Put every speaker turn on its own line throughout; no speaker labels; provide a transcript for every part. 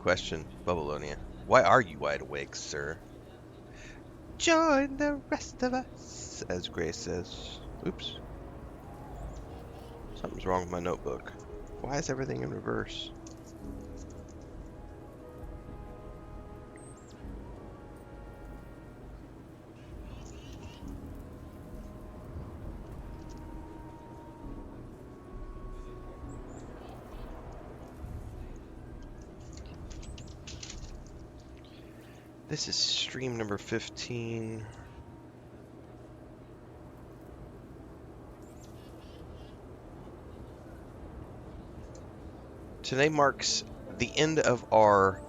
question, Bubbleonia. Why are you wide awake, sir? Join the rest of us, as Grace says. Oops. Something's wrong with my notebook. Why is everything in reverse? This is stream number 15. Today marks the end of our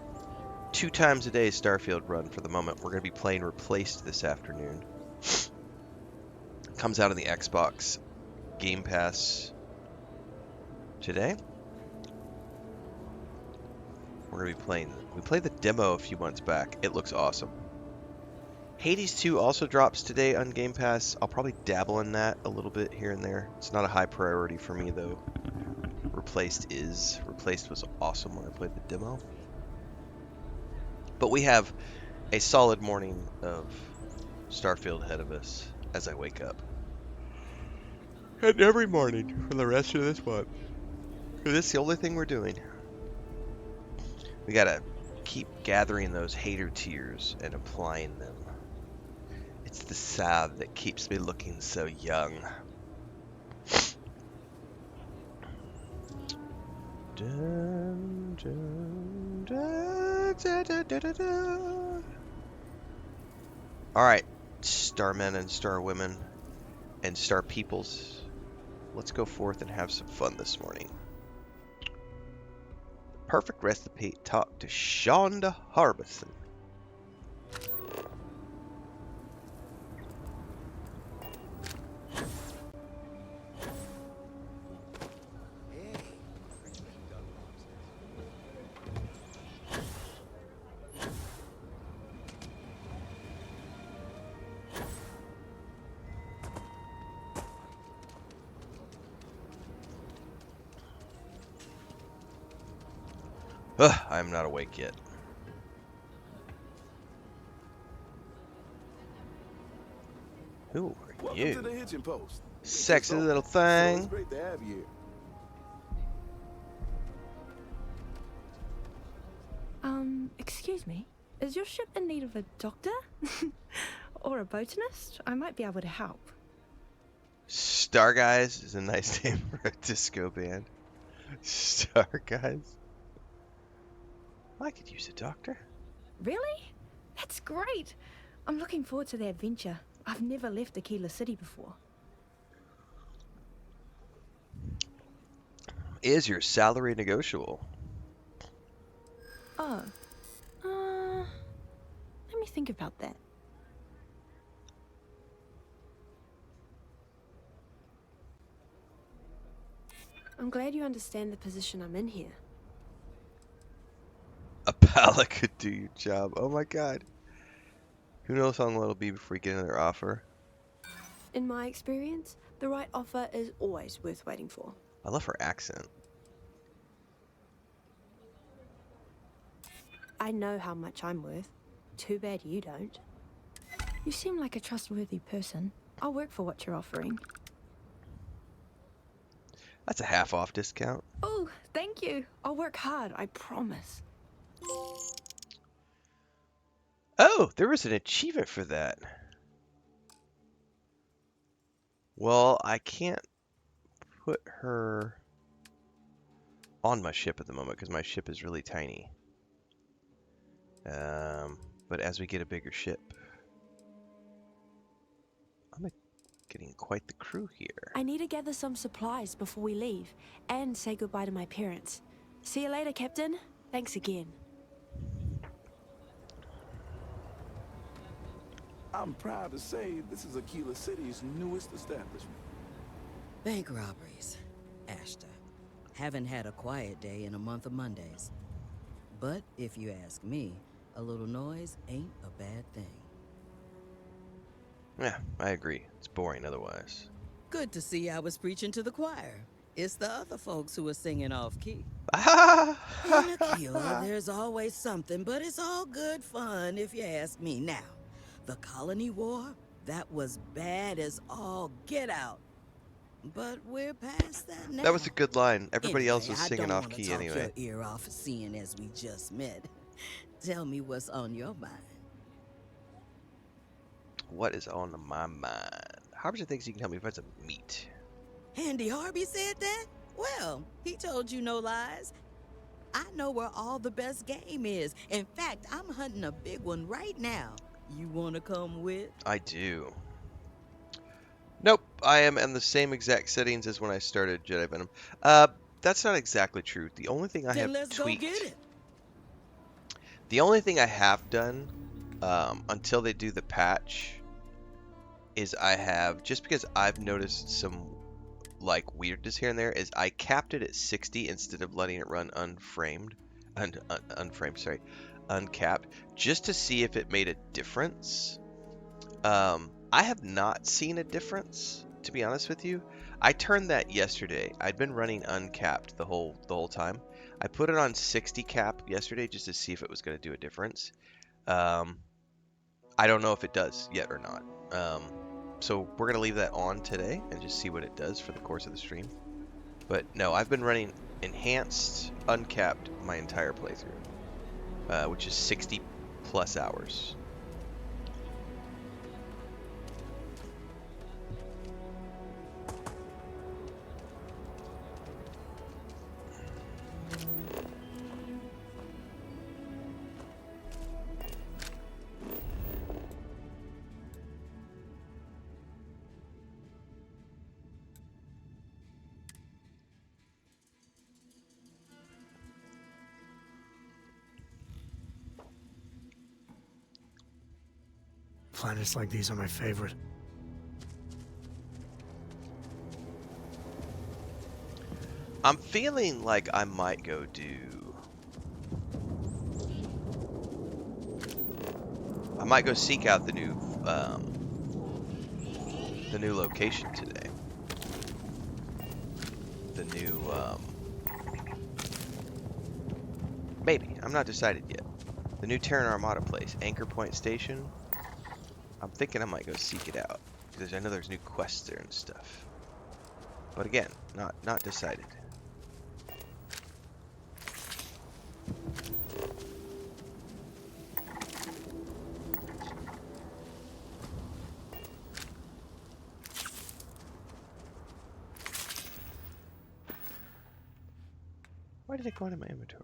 2 times a day Starfield run for the moment. We're going to be playing Replaced this afternoon. It comes out of the Xbox Game Pass today. We're going to be playing. We played the demo a few months back. It looks awesome. Hades 2 also drops today on Game Pass. I'll probably dabble in that a little bit here and there. It's not a high priority for me though. Replaced is. Replaced was awesome when I played the demo. But we have a solid morning of Starfield ahead of us as I wake up. And every morning for the rest of this month. This is the only thing we're doing. We gotta keep gathering those hater tears and applying them. It's the salve that keeps me looking so young. Dun, dun, dun, da, da, da, da, da. Alright, starmen and starwomen and star peoples. Let's go forth and have some fun this morning. Perfect recipe. Talk to Shonda Harbison. I'm not awake yet. Who are
Welcome
you?
to the hitching post.
Sexy little
So
thing.
it's great to have you here.
Excuse me. Is your ship in need of a doctor? Or a botanist? I might be able to help.
Star Guys is a nice name for a disco band. Star Guys. I could use a doctor.
Really? That's great. I'm looking forward to the adventure. I've never left Aquila City before.
Is your salary negotiable?
Oh. Let me think about that. I'm glad you understand the position I'm in here.
A pallet could do your job. Oh my god. Who knows how long it'll be before we get another offer?
In my experience, the right offer is always worth waiting for.
I love her accent.
I know how much I'm worth. Too bad you don't. You seem like a trustworthy person. I'll work for what you're offering.
That's a half off discount.
Oh, thank you. I'll work hard, I promise.
Oh, there was an achievement for that. Well, I can't put her on my ship at the moment because my ship is really tiny. But as we get a bigger ship, I'm getting quite the crew here.
I need to gather some supplies before we leave and say goodbye to my parents. See you later, Captain. Thanks again.
I'm proud to say this is Aquila City's newest establishment.
Bank robberies. Ashta. Haven't had a quiet day in a month of Mondays. But if you ask me, a little noise ain't a bad thing.
Yeah, I agree. It's boring otherwise.
Good to see I was preaching to the choir. It's the other folks who are singing off key. In Aquila, there's always something, but it's all good fun if you ask me. Now, the Colony War, that was bad as all get out. But we're past that
That
now.
was a good line. Everybody else
Anyway,
was
I
singing
don't
off
want to
key
talk
anyway.
your ear off, seeing as we just met. Tell me what's on your mind.
What is on my mind? Harbinger thinks he can help me find some meat.
Andy Harvey said that? Well, he told you no lies. I know where all the best game is. In fact, I'm hunting a big one right now. You want to come with?
I do. Nope, I am in the same exact settings as when I started Jedi Venom. That's not exactly true. The only thing I
Then
have
let's go get
tweaked,
it.
the only thing I have done, until they do the patch, is I have, just because I've noticed some like weirdness here and there, is I capped it at 60 instead of letting it run unframed, unframed, sorry, uncapped, just to see if it made a difference. I have not seen a difference, to be honest with you. I turned that yesterday. I'd been running uncapped the whole time. I put it on 60 cap yesterday just to see if it was going to do a difference. Um, I don't know if it does yet or not. So we're going to leave that on today and just see what it does for the course of the stream. But no, I've been running enhanced uncapped my entire playthrough, which is 60 plus hours.
Planets like these are my favorite.
I'm feeling like I might go seek out the new location today. The new, maybe. I'm not decided yet. The new Terran Armada place, Anchor Point Station. I'm thinking I might go seek it out, because I know there's new quests there and stuff. But again, not decided. Why did it go into my inventory?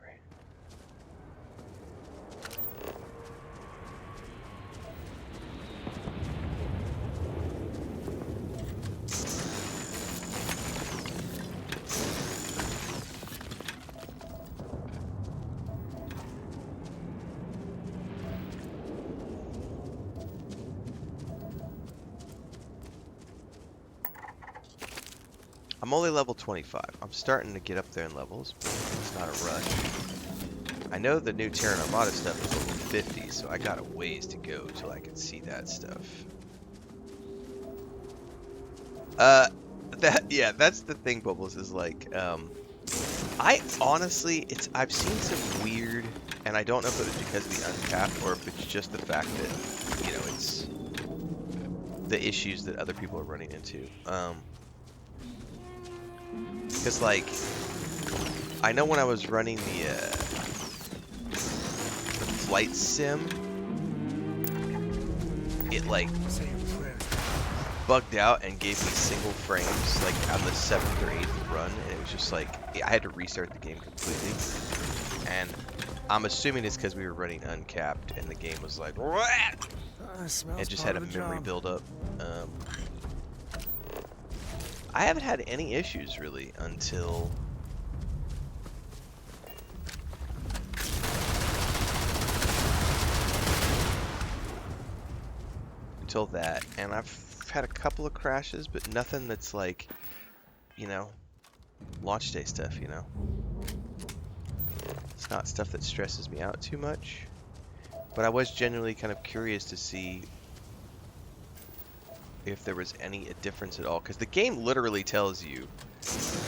I'm only level 25. I'm starting to get up there in levels, but it's not a rush. I know the new Terran Armada stuff is level 50, so I got a ways to go till I can see that stuff. That's the thing, Bubbles, is like, I honestly, I've seen some weird, and I don't know if it was because of the uncapped, or if it's just the fact that, you know, it's the issues that other people are running into. Because, like, I know when I was running the flight sim, it, like, bugged out and gave me single frames, like, on the 7th or 8th run, and it was just, like, I had to restart the game completely. And I'm assuming it's because we were running uncapped, and the game was like, it just had a memory buildup. I haven't had any issues really until that, and I've had a couple of crashes, but nothing that's like, you know, launch day stuff, you know. It's not stuff that stresses me out too much, but I was genuinely kind of curious to see if there was any difference at all, because the game literally tells you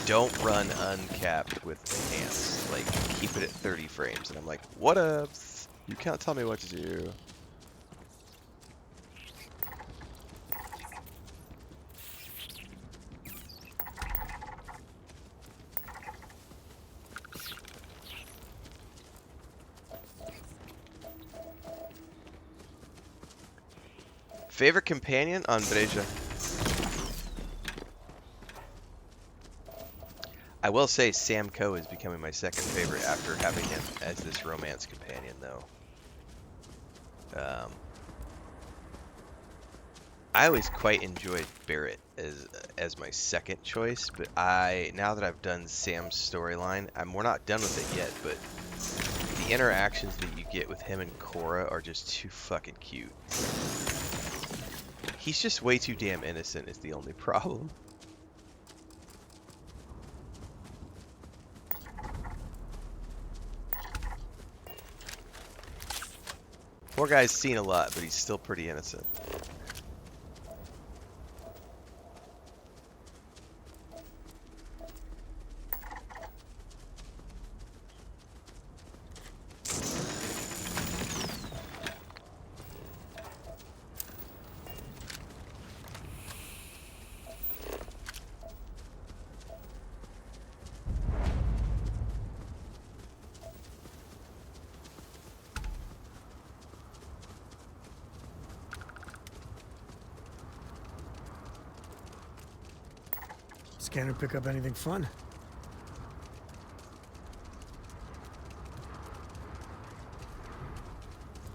don't run uncapped with enhanced. Like, keep it at 30 frames. And I'm like, what ups? You can't tell me what to do. Favorite companion? Andreja. I will say Sam Coe is becoming my second favorite after having him as this romance companion, though. I always quite enjoyed Barrett as my second choice, but now that I've done Sam's storyline, we're not done with it yet, but the interactions that you get with him and Cora are just too fucking cute. He's just way too damn innocent is the only problem. Poor guy's seen a lot, but he's still pretty innocent.
Scanner pick up anything fun?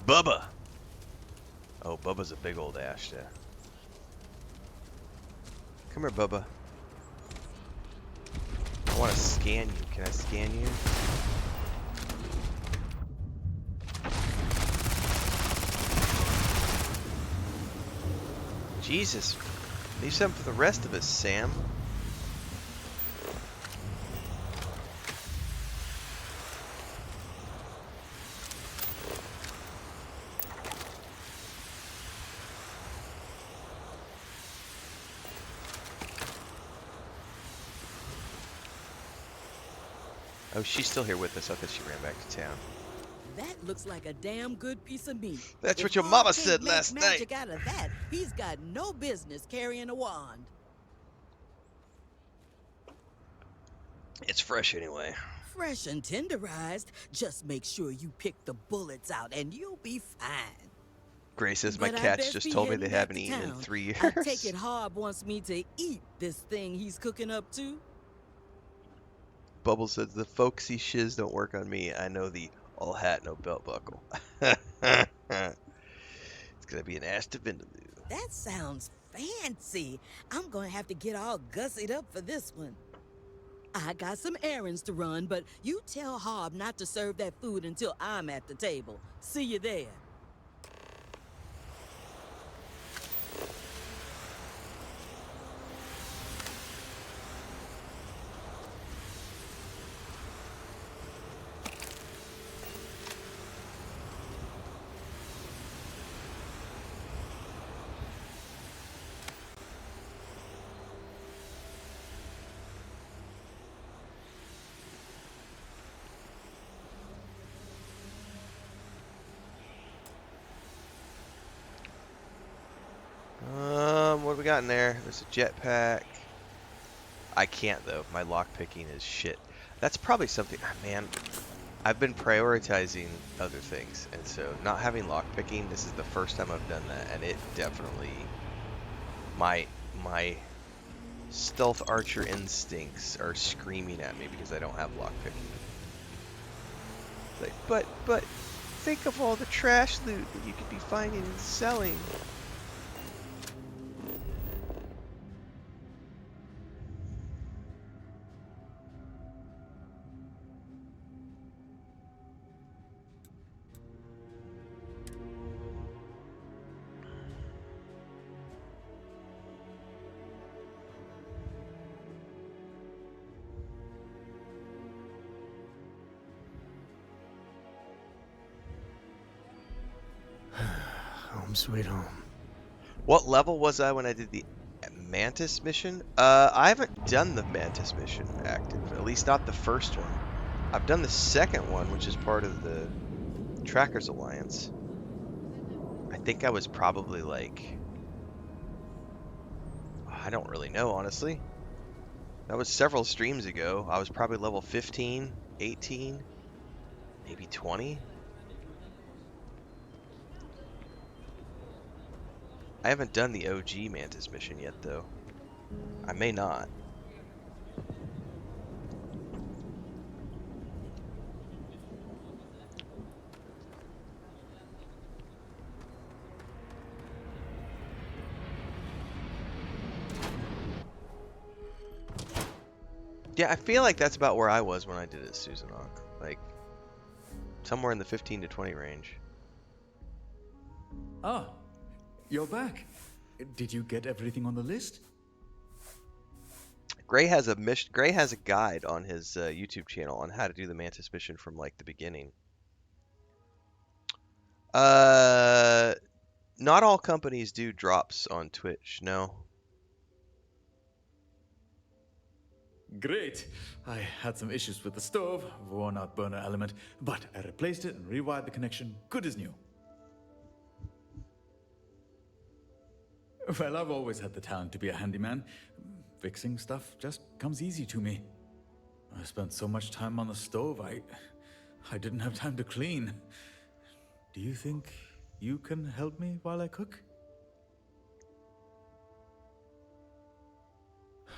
Bubba! Oh, Bubba's a big old ash there. Come here, Bubba. I want to scan you. Can I scan you? Jesus. Leave something for the rest of us, Sam. Oh, she's still here with us. I thought she ran back to town.
That looks like a damn good piece of meat.
That's
If
what your
Bob
mama
can't
said
make
last
magic
night.
out of that, he's got no business carrying a wand.
It's fresh anyway.
Fresh and tenderized. Just make sure you pick the bullets out and you'll be fine.
Grace says, my
But I
cats
best
just
be
told me they
heading back
haven't
to
eaten in
town.
3 years.
I take it Hob wants me to eat this thing he's cooking up too.
Bubble says, the folksy shiz don't work on me. I know the all hat, no belt buckle. It's gonna be an Ashton Vindaloo.
That sounds fancy. I'm gonna have to get all gussied up for this one. I got some errands to run, but you tell Hob not to serve that food until I'm at the table. See you there.
What do we got in there? There's a jetpack. I can't though. My lock picking is shit. That's probably something. Man, I've been prioritizing other things, and so not having lock picking. This is the first time I've done that, and it definitely my stealth archer instincts are screaming at me because I don't have lock picking. Like, but think of all the trash loot that you could be finding and selling.
Home sweet home.
What level was I when I did the Mantis mission? I haven't done the Mantis mission active, at least not the first one. I've done the second one, which is part of the Trackers Alliance. I think I was probably like, I don't really know, honestly. That was several streams ago. I was probably level 15, 18, maybe 20. I haven't done the OG Mantis mission yet, though. I may not. Yeah, I feel like that's about where I was when I did it, Susanok. Like, somewhere in the 15 to 20 range.
Ah, you're back. Did you get everything on the list?
Gray has a guide on his YouTube channel on how to do the Mantis mission from like the beginning. Not all companies do drops on Twitch. No.
Great. I had some issues with the stove, worn out burner element, but I replaced it and rewired the connection good as new. Well, I've always had the talent to be a handyman. Fixing stuff just comes easy to me. I spent so much time on the stove, I didn't have time to clean. Do you think you can help me while I cook?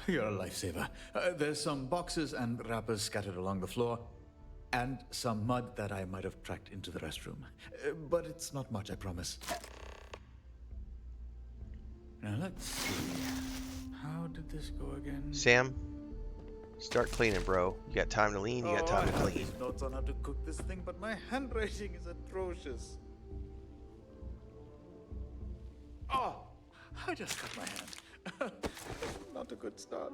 You're a lifesaver. There's some boxes and wrappers scattered along the floor, and some mud that I might have tracked into the restroom. But it's not much, I promise. Now let's see. How did this go again?
Sam, start cleaning, bro. You got time to lean, you got time to
I have
clean.
these notes on how to cook this thing, but my handwriting is atrocious. Oh, I just cut my hand. Not a good start.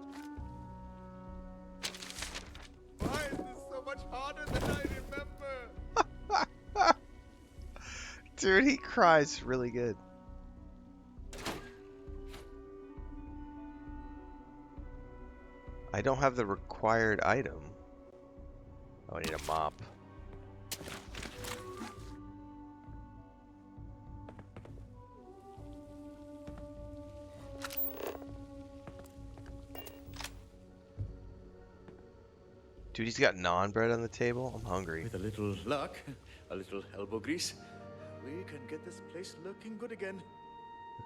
Why is this so much harder than I remember?
Dude, he cries really good. I don't have the required item. Oh, I need a mop. Dude, he's got naan bread on the table. I'm hungry.
With a little luck, a little elbow grease, we can get this place looking good again.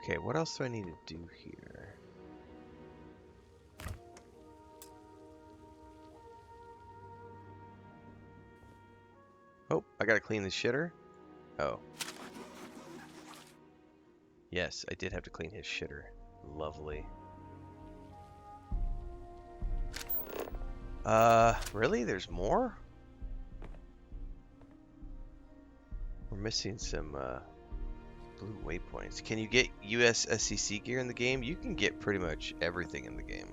Okay, what else do I need to do here? Oh, I gotta clean the shitter? Oh. Yes, I did have to clean his shitter. Lovely. Really? There's more? We're missing some, blue waypoints. Can you get US SCC gear in the game? You can get pretty much everything in the game.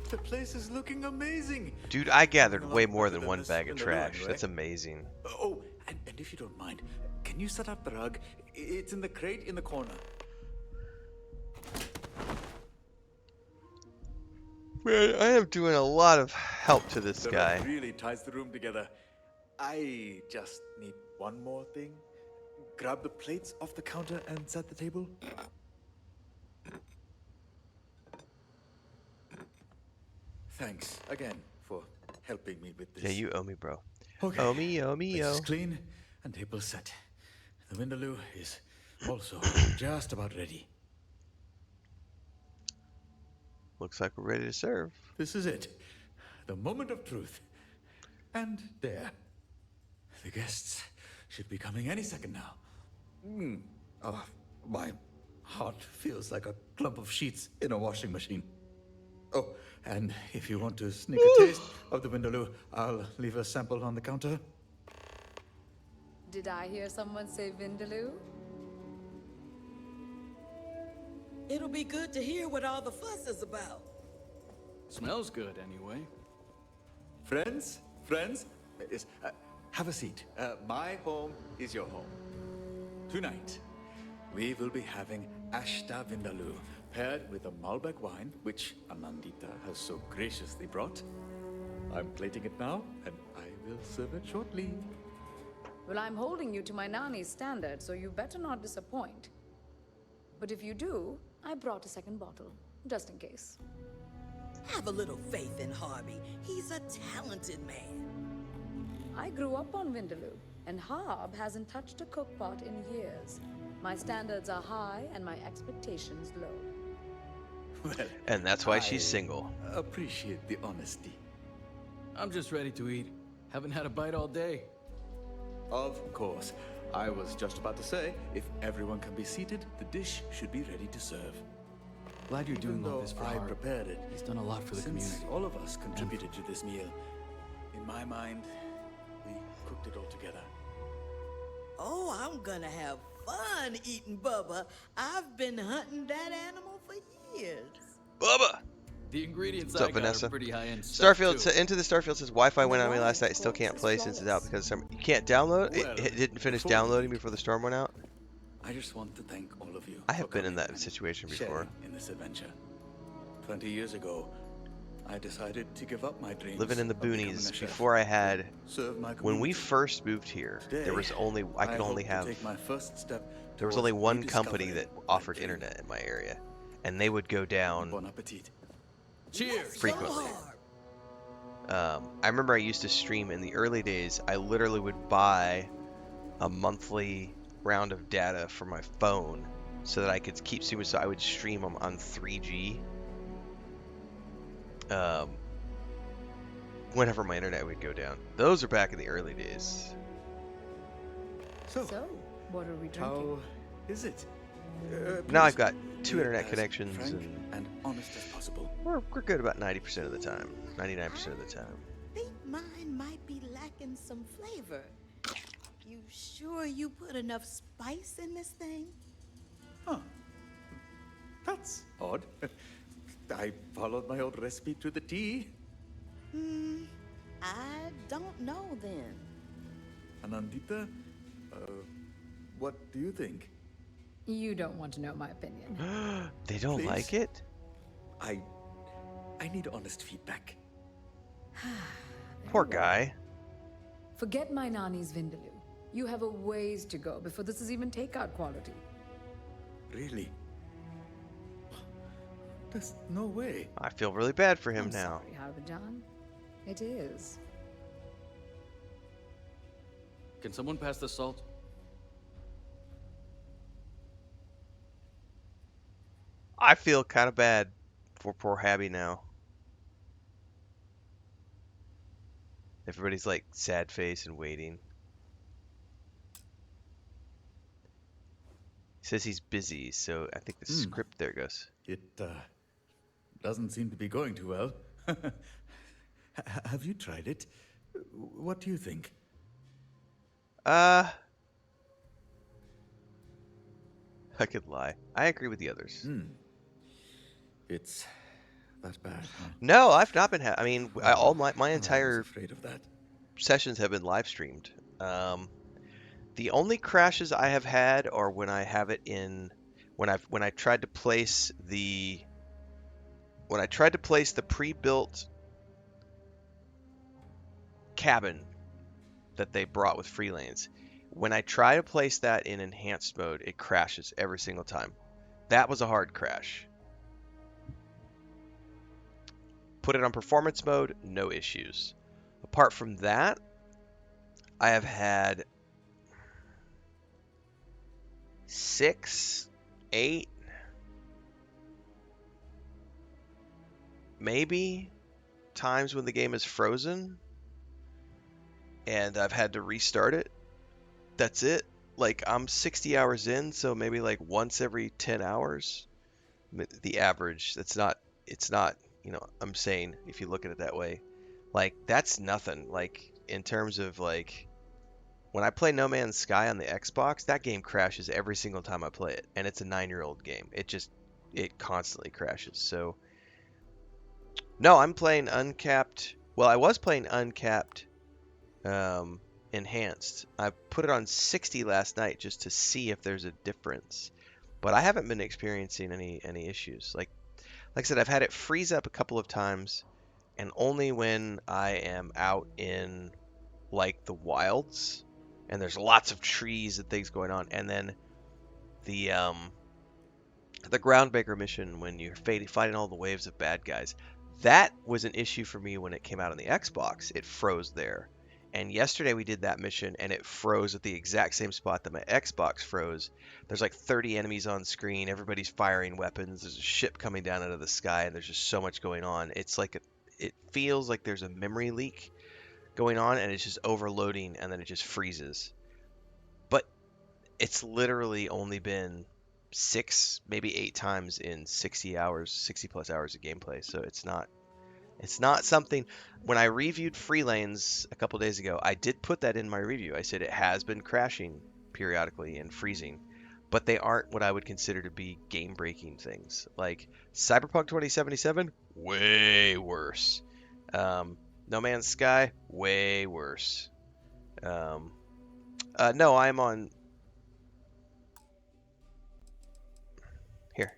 The place is looking amazing.
Dude, I gathered
A lot
way more
better
than
than
one
this
bag of
Vindaloo
trash.
anyway.
That's amazing.
Oh, and if you don't mind, can you set up the rug? It's in the crate in the corner.
Man, I am doing a lot of help to this
The
guy.
rug really ties the room together. I just need one more thing. Grab the plates off the counter and set the table. Thanks again for helping me with this.
Yeah, you owe me, bro.
Okay.
Owe me, yo.
Place is clean and table set. The Vindaloo is also just about ready.
Looks like we're ready to serve.
This is it. The moment of truth. And there. The guests should be coming any second now. Oh, my heart feels like a clump of sheets in a washing machine. Oh, and if you want to sneak a taste of the Vindaloo, I'll leave a sample on the counter.
Did I hear someone say Vindaloo?
It'll be good to hear what all the fuss is about.
Smells good, anyway.
Friends, yes, have a seat. My home is your home. Tonight, we will be having Ashta Vindaloo, paired with a Malbec wine, which Anandita has so graciously brought. I'm plating it now, and I will serve it shortly.
Well, I'm holding you to my Nani's standard, so you better not disappoint. But if you do, I brought a second bottle, just in case.
Have a little faith in Harvey. He's a talented man.
I grew up on Vindaloo, and Harb hasn't touched a cookpot in years. My standards are high, and my expectations low.
Well,
And that's why she's single.
Appreciate the honesty.
I'm just ready to eat. Haven't had a bite all day.
Of course. I was just about to say, if everyone can be seated, the dish should be ready to serve.
Glad you're doing all this for
I
Hart.
prepared it.
He's done a lot for the
Since
community.
all of us contributed to this meal, in my mind, we cooked it all together.
Oh, I'm gonna have fun eating Bubba. I've been hunting that animal for years.
Bubba!
The ingredients
What's up,
I got
Vanessa?
are pretty high-end stuff,
Starfield,
too.
Into the Starfield says Wi-Fi went on me last night. Still can't play since it's out because you can't download.
Well,
It didn't finish
before
downloading
we-
before the storm went out.
I just want to thank all of you.
I have
for
been in
coming
that
and
situation before.
sharing in this adventure. 20 years ago, I decided to give up my dreams.
Living in the
of becoming a
boonies
chef.
before I had.
Serve my
When we
community.
first moved here, there was only I could
hope
only
to
have.
take my first step
There was
towards
only one company
rediscovering
that offered
my dream.
internet in my area, and they would go down
Bon appetit.
Cheers!
frequently.
So hard.
I remember I used to stream in the early days. I literally would buy a monthly round of data for my phone so that I could keep streaming. So I would stream them on 3G. Whenever my internet would go down. Those are back in the early days.
So,
So, what are we drinking?
how is it?
Now I've
Please
got 2
be
internet
as
connections,
frank
and
and honest as possible.
we're good about 90% of the time. 99% of the time.
Think mine might be lacking some flavor. You sure you put enough spice in this thing?
Huh. That's odd. I followed my old recipe to the T.
I don't know then.
Anandita, what do you think?
You don't want to know my opinion.
They don't
Please?
like it?
I need honest feedback.
Poor guy.
Forget my Nani's Vindaloo. You have a ways to go before this is even takeout quality.
Really? There's no way.
I feel really bad for him
I'm
now.
sorry, Harbajan. It is.
Can someone pass the salt?
I feel kind of bad for poor Habby now. Everybody's like sad face and waiting. He says he's busy, so I think the script there goes.
It doesn't seem to be going too well. Have you tried it? What do you think?
I could lie. I agree with the others.
It's that bad, huh?
No, I've not been. I mean, all my
I was
entire
afraid of that.
sessions have been live streamed. The only crashes I have had are when I have it in when I tried to place the pre-built cabin that they brought with free lanes. When I try to place that in enhanced mode, it crashes every single time. That was a hard crash. Put it on performance mode, no issues. Apart from that, I have had 6, 8, maybe times when the game is frozen and I've had to restart it. That's it. Like, I'm 60 hours in, so maybe like once every 10 hours. The average, it's not, I'm saying if you look at it that way, like, that's nothing. Like, in terms of like when I play No Man's Sky on the Xbox, that game crashes every single time I play it, and it's a 9-year-old game. It constantly crashes. So no, I'm playing uncapped. Well, I was playing uncapped enhanced. I put it on 60 last night just to see if there's a difference, but I haven't been experiencing any issues. Like I said, I've had it freeze up a couple of times, and only when I am out in like the wilds and there's lots of trees and things going on, and then the Groundbreaker mission when you're fighting all the waves of bad guys. That was an issue for me when it came out on the Xbox. It froze there. And yesterday we did that mission and it froze at the exact same spot that my Xbox froze. There's like 30 enemies on screen. Everybody's firing weapons. There's a ship coming down out of the sky and there's just so much going on. It feels like there's a memory leak going on and it's just overloading and then it just freezes. But it's literally only been 6, maybe 8 times in 60 hours, 60 plus hours of gameplay. So it's not something. When I reviewed Free Lanes a couple days ago, I did put that in my review. I said it has been crashing periodically and freezing, but they aren't what I would consider to be game-breaking things. Like Cyberpunk 2077, way worse. No Man's Sky, way worse. No, I'm on here.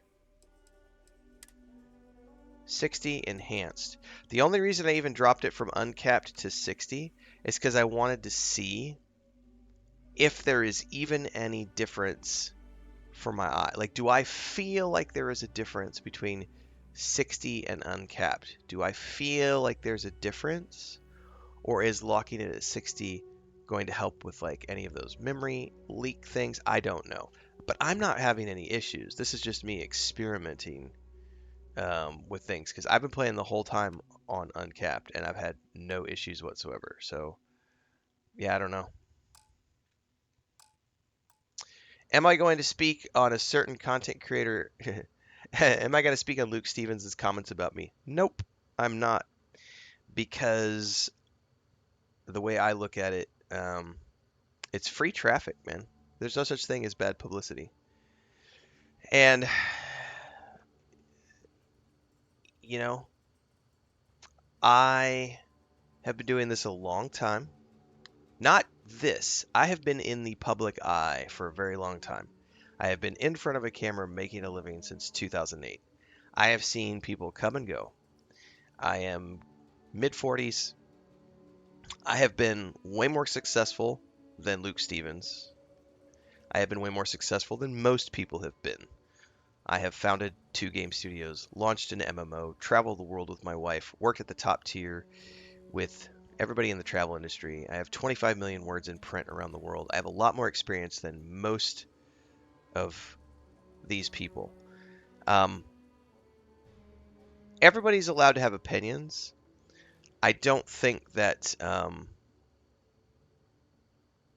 60 enhanced. The only reason I even dropped it from uncapped to 60 is because I wanted to see if there is even any difference for my eye. Like, do I feel like there is a difference between 60 and uncapped? Do I feel like there's a difference? Or is locking it at 60 going to help with like any of those memory leak things? I don't know. But I'm not having any issues. This is just me experimenting with things because I've been playing the whole time on uncapped and I've had no issues whatsoever. So yeah, I don't know. Am I going to speak on a certain content creator? Am I going to speak on Luke Stevens' comments about me? Nope, I'm not. Because the way I look at it, it's free traffic, man. There's no such thing as bad publicity. And, you know, I have been doing this a long time. Not this. I have been in the public eye for a very long time. I have been in front of a camera making a living since 2008. I have seen people come and go. I am mid 40s. I have been way more successful than Luke Stevens. I have been way more successful than most people have been. I have founded 2 game studios, launched an MMO, traveled the world with my wife, worked at the top tier with everybody in the travel industry. I have 25 million words in print around the world. I have a lot more experience than most of these people. Everybody's allowed to have opinions. I don't think that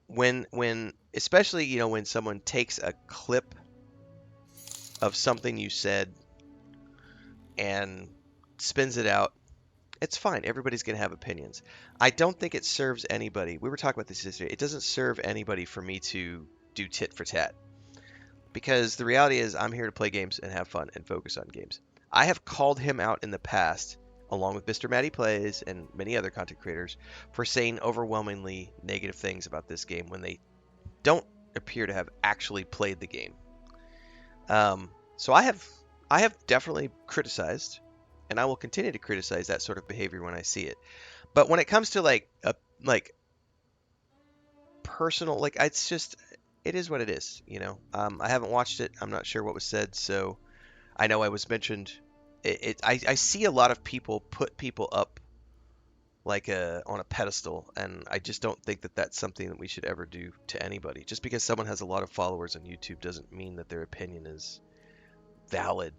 when especially when someone takes a clip of something you said and spins it out, it's fine. Everybody's going to have opinions. I don't think it serves anybody. We were talking about this yesterday. It doesn't serve anybody for me to do tit for tat. Because the reality is I'm here to play games and have fun and focus on games. I have called him out in the past, along with Mr. Matty Plays and many other content creators, for saying overwhelmingly negative things about this game when they don't appear to have actually played the game. So I have definitely criticized, and I will continue to criticize that sort of behavior when I see it. But when it comes to like personal, like it's just it is what it is. I haven't watched it. I'm not sure what was said, so I know I was mentioned. I see a lot of people put people up like on a pedestal, and I just don't think that that's something that we should ever do to anybody. Just because someone has a lot of followers on YouTube doesn't mean that their opinion is valid,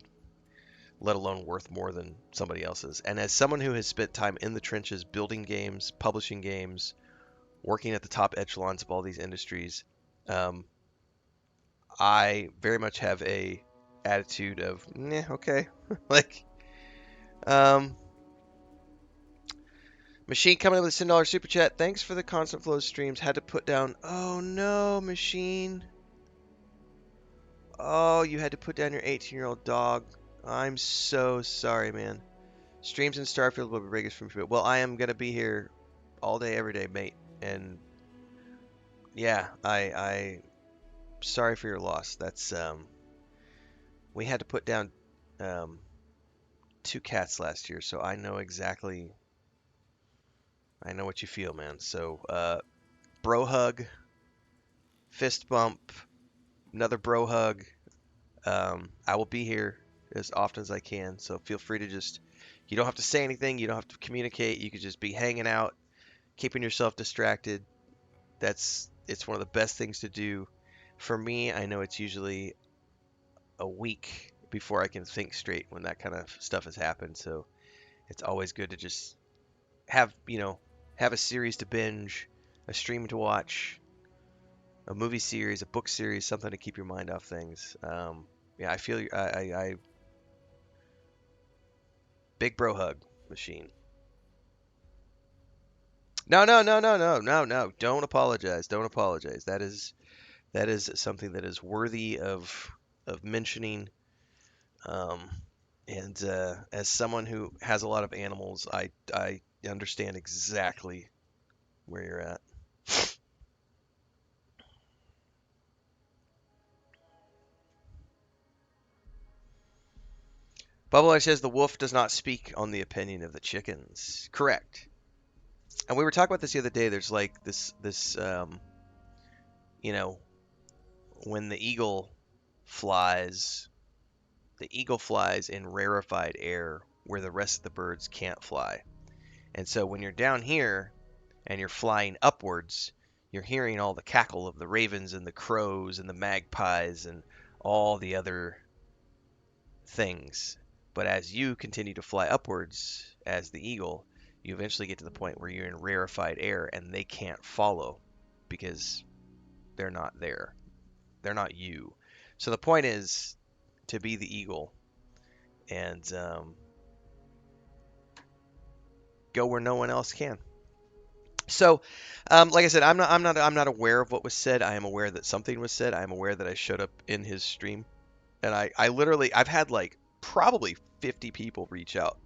let alone worth more than somebody else's. And as someone who has spent time in the trenches building games, publishing games, working at the top echelons of all these industries, I very much have a attitude of, okay, like, Machine coming up with a $10 super chat. Thanks for the constant flow streams. Had to put down. Oh no, Machine. Oh, you had to put down your 18-year-old dog. I'm so sorry, man. Streams in Starfield will be biggest from you. Well, I am gonna be here all day, every day, mate. And yeah, I sorry for your loss. That's we had to put down um 2 cats last year, so I know exactly. I know what you feel, man. So bro hug, fist bump, another bro hug. I will be here as often as I can, so feel free to just. You don't have to say anything. You don't have to communicate. You could just be hanging out, keeping yourself distracted. It's one of the best things to do. For me, I know it's usually a week before I can think straight when that kind of stuff has happened. So it's always good to just have a series to binge, a stream to watch, a movie series, a book series, something to keep your mind off things. Yeah, I feel I big bro hug, Machine. No, no, no, no, no, no, no. Don't apologize. Don't apologize. That is something that is worthy of mentioning. Um, and as someone who has a lot of animals, I understand exactly where you're at. Bubble says the wolf does not speak on the opinion of the chickens. Correct. And we were talking about this the other day. There's like this you know, when flies, the eagle flies in rarefied air where the rest of the birds can't fly. And so when you're down here and you're flying upwards, you're hearing all the cackle of the ravens and the crows and the magpies and all the other things. But as you continue to fly upwards as the eagle, you eventually get to the point where you're in rarefied air and they can't follow because they're not there. They're not you. So the point is to be the eagle and go where no one else can. So, like I said, I'm not aware of what was said. I am aware that something was said. I am aware that I showed up in his stream, and I literally I've had like probably 50 people reach out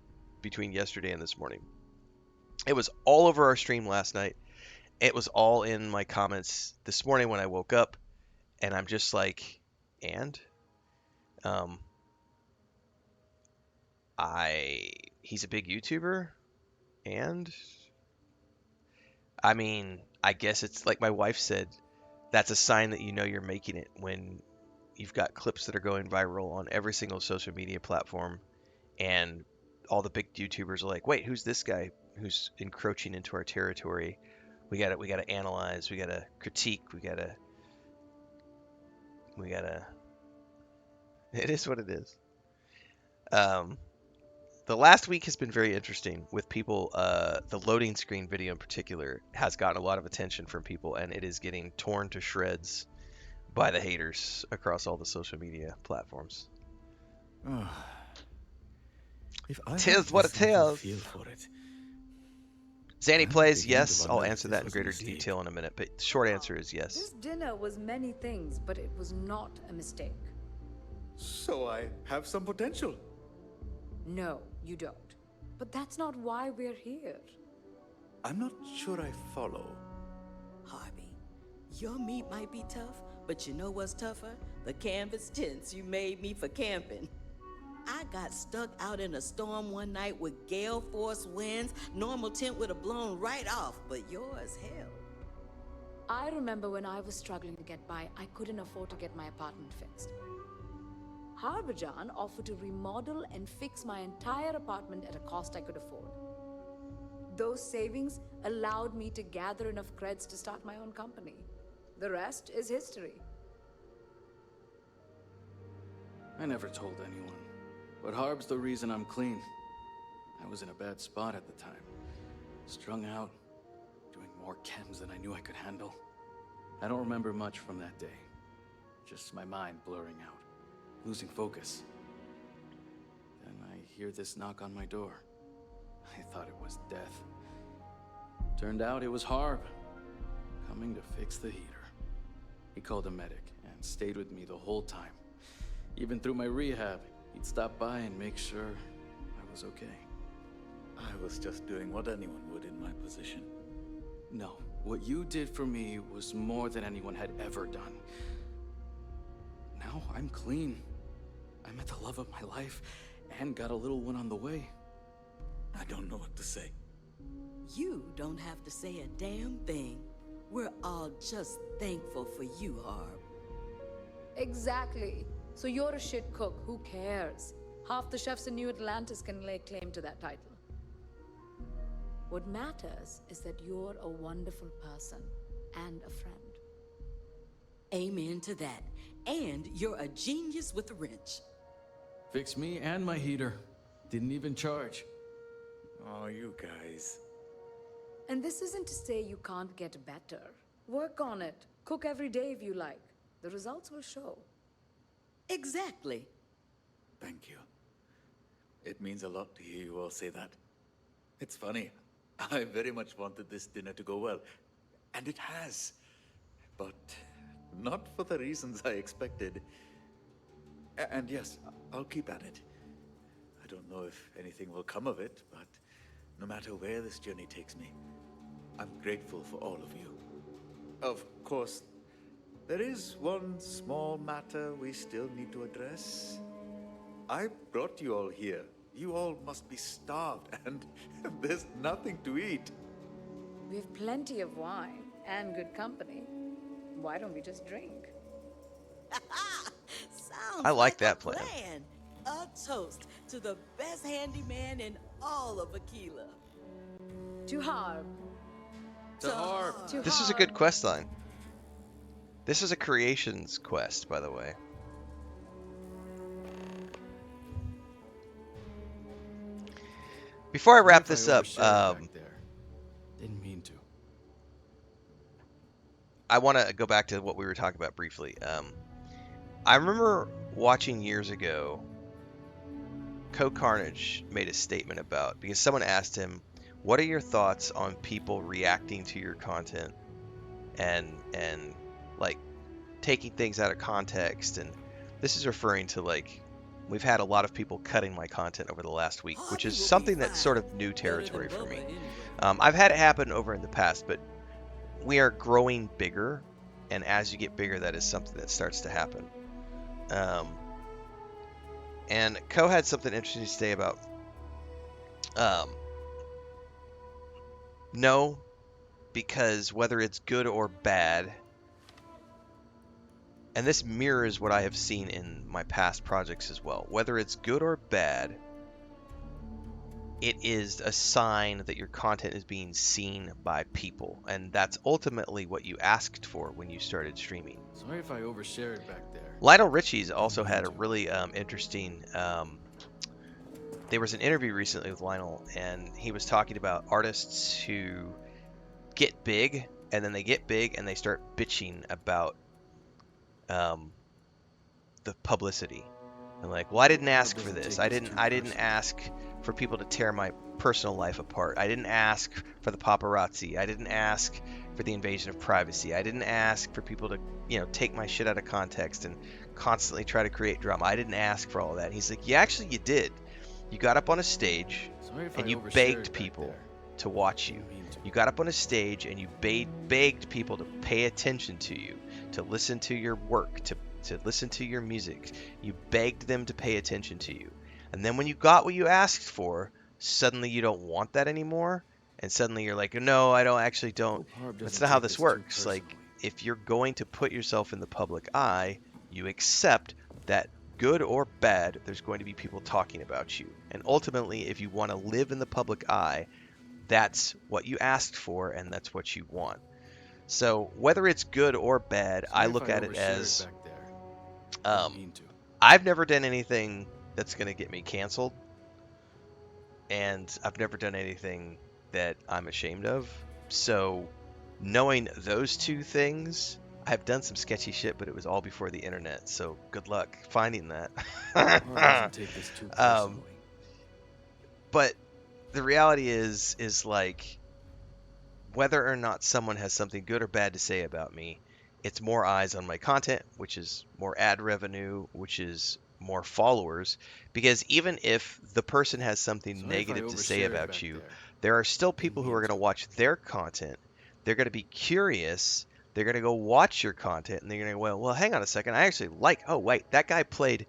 between yesterday and this morning. It was all over our stream last night. It was all in my comments this morning when I woke up, and I'm just like, and um, he's a big YouTuber, and I mean, I guess it's like my wife said, that's a sign that you know you're making it when you've got clips that are going viral on every single social media platform, and all the big YouTubers are like, "Wait, who's this guy who's encroaching into our territory? We gotta analyze, we gotta critique, we gotta." It is what it is. Um, the last week has been very interesting with people. The loading screen video in particular has gotten a lot of attention from people, and it is getting torn to shreds by the haters across all the social media platforms.
If I had
Tis what it
this little
is.
feel for it,
Zanny
I'm
plays,
beginning to
yes.
wonder
I'll
if
answer
this
that in
was a
greater
mistake.
detail in a minute, but the short answer is yes.
This dinner was many things, but it was not a mistake.
So I have some potential.
No, you don't. But that's not why we're here.
I'm not sure I follow.
Harvey, your meat might be tough, but you know what's tougher? The canvas tents you made me for camping. I got stuck out in a storm one night with gale force winds. Normal tent would have blown right off, but yours held.
I remember when I was struggling to get by, I couldn't afford to get my apartment fixed. Harbhajan offered to remodel and fix my entire apartment at a cost I could afford. Those savings allowed me to gather enough creds to start my own company. The rest is history.
I never told anyone. But Harb's the reason I'm clean. I was in a bad spot at the time. Strung out, doing more chems than I knew I could handle. I don't remember much from that day. Just my mind blurring out, losing focus. Then I hear this knock on my door. I thought it was death. Turned out it was Harb, coming to fix the heater. He called a medic and stayed with me the whole time. Even through my rehab, he'd stop by and make sure I was okay.
I was just doing what anyone would in my position.
No, what you did for me was more than anyone had ever done. Now I'm clean. I met the love of my life and got a little one on the way.
I don't know what to say.
You don't have to say a damn thing. We're all just thankful for you, Harb.
Exactly. So you're a shit cook. Who cares? Half the chefs in New Atlantis can lay claim to that title. What matters is that you're a wonderful person and a friend.
Amen to that. And you're a genius with a wrench.
Fixed me and my heater. Didn't even charge.
Oh, you guys.
And this isn't to say you can't get better. Work on it. Cook every day if you like. The results will show.
Exactly.
Thank you. It means a lot to hear you all say that. It's funny. I very much wanted this dinner to go well. And it has. But not for the reasons I expected. And yes, I'll keep at it. I don't know if anything will come of it, but no matter where this journey takes me, I'm grateful for all of you. Of course, there is one small matter we still need to address. I brought you all here. You all must be starved, and there's nothing to eat.
We have plenty of wine and good company. Why don't we just drink?
Sounds
I like that
a
plan.
A toast to the best handyman in all of Aquila.
To Harb.
To Harb.
To
This is a good quest line. This is a creations quest, by the way. Before I wrap this up,
Didn't mean to.
I want to go back to what we were talking about briefly. I remember watching years ago, Carnage made a statement about, because someone asked him, what are your thoughts on people reacting to your content and like taking things out of context? And this is referring to, like, we've had a lot of people cutting my content over the last week, which is something that's sort of new territory for me. I've had it happen over in the past, but we are growing bigger, and as you get bigger, that is something that starts to happen. And Co had something interesting to say about no, because whether it's good or bad, and this mirrors what I have seen in my past projects as well, whether it's good or bad, it is a sign that your content is being seen by people, and that's ultimately what you asked for when you started streaming.
Sorry if I overshared back there.
Lionel Richie's also had a really interesting. There was an interview recently with Lionel, and he was talking about artists who get big, and then they get big and they start bitching about the publicity. And like, well, I didn't ask for this. I didn't ask for people to tear my personal life apart. I didn't ask for the paparazzi. I didn't ask for the invasion of privacy. I didn't ask for people to, take my shit out of context and constantly try to create drama. I didn't ask for all that. And he's like, yeah, actually you did. You got up on a stage and you begged people to watch you. You got up on a stage and you begged people to pay attention to you, to listen to your work, to listen to your music. You begged them to pay attention to you. And then when you got what you asked for, suddenly you don't want that anymore. And suddenly you're like, no, I don't. That's not how this works. Like, if you're going to put yourself in the public eye, you accept that good or bad, there's going to be people talking about you. And ultimately, if you want to live in the public eye, that's what you asked for and that's what you want. So whether it's good or bad, I look at it as I've never done anything that's going to get me canceled, and I've never done anything that I'm ashamed of. So knowing those two things, I've done some sketchy shit, but it was all before the internet, so good luck finding that. But the reality is like, whether or not someone has something good or bad to say about me, it's more eyes on my content, which is more ad revenue, which is more followers. Because even if the person has something
Sorry if I
negative to say
overshared
about
back
you,
there.
there are still
Didn't
people who
mean
are going to
to.
watch their content. They're going to be curious. They're going to go watch your content and they're going to go, well, hang on a second. I actually like, oh, wait, that guy played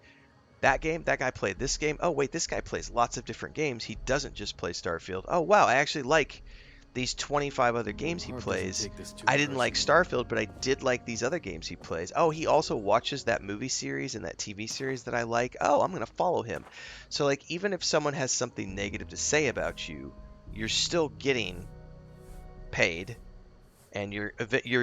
that game. That guy played this game. Oh, wait, this guy plays lots of different games. He doesn't just play Starfield. Oh, wow, I actually like these 25 other games he
Harb doesn't
plays.
take this too
I didn't like
personally.
Starfield, but I did like these other games he plays. Oh, he also watches that movie series and that TV series that I like. Oh, I'm going to follow him. So, like, even if someone has something negative to say about you, you're still getting paid and you're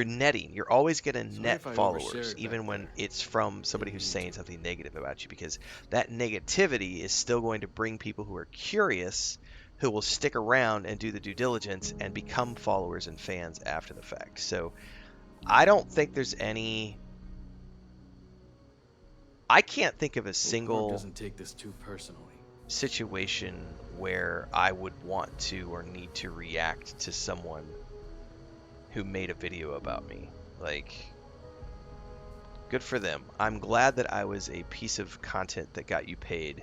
netting. You're always going to
Sorry
net
if I
followers,
overshared back
even when
there.
it's from somebody
Didn't
who's
mean to.
saying something negative about you, because that negativity is still going to bring people who are curious, who will stick around and do the due diligence and become followers and fans after the fact. So I don't think there's any. I can't think of a
Hope Harb
single
doesn't take this too personally.
situation where I would want to or need to react to someone who made a video about me. Like, good for them. I'm glad that I was a piece of content that got you paid.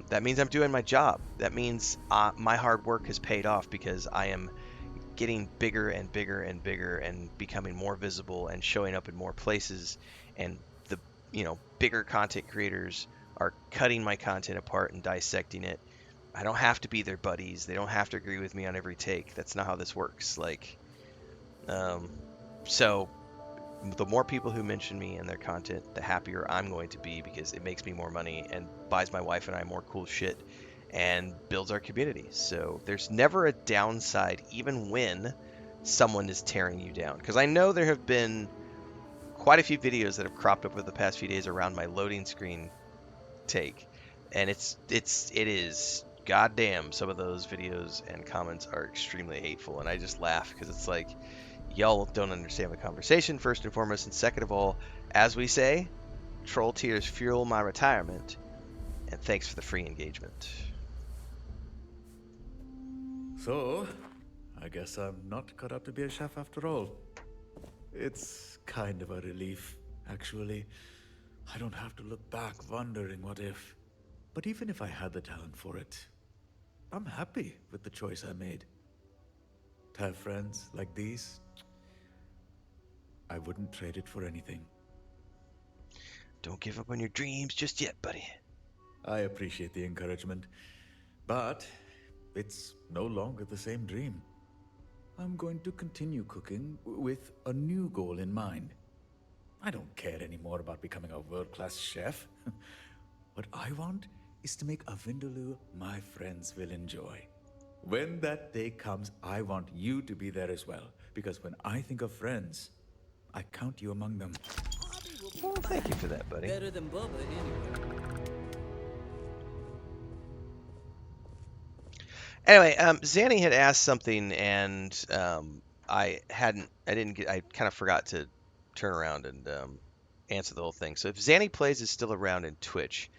That means I'm doing my job. That means my hard work has paid off because I am getting bigger and bigger and bigger and becoming more visible and showing up in more places. And the bigger content creators are cutting my content apart and dissecting it. I don't have to be their buddies. They don't have to agree with me on every take. That's not how this works. Like, um, so the more people who mention me and their content, the happier I'm going to be because it makes me more money and buys my wife and I more cool shit and builds our community. So there's never a downside, even when someone is tearing you down. Because I know there have been quite a few videos that have cropped up over the past few days around my loading screen take, and it is goddamn. Some of those videos and comments are extremely hateful, and I just laugh because it's like, y'all don't understand the conversation, first and foremost, and second of all, as we say, troll tears fuel my retirement, and thanks for the free engagement.
So, I guess I'm not cut out to be a chef after all. It's kind of a relief, actually. I don't have to look back wondering what if. But even if I had the talent for it, I'm happy with the choice I made. To have friends like these, I wouldn't trade it for anything.
Don't give up on your dreams just yet, buddy.
I appreciate the encouragement, but it's no longer the same dream. I'm going to continue cooking with a new goal in mind. I don't care anymore about becoming a world-class chef. What I want is to make a vindaloo my friends will enjoy. When that day comes, I want you to be there as well, because when I think of friends, I count you among them.
Well, thank you for that, buddy.
Better than Bubba, anyway.
Anyway, Zanny had asked something, and I kind of forgot to turn around and answer the whole thing. So if Zanny Plays is still around in Twitch,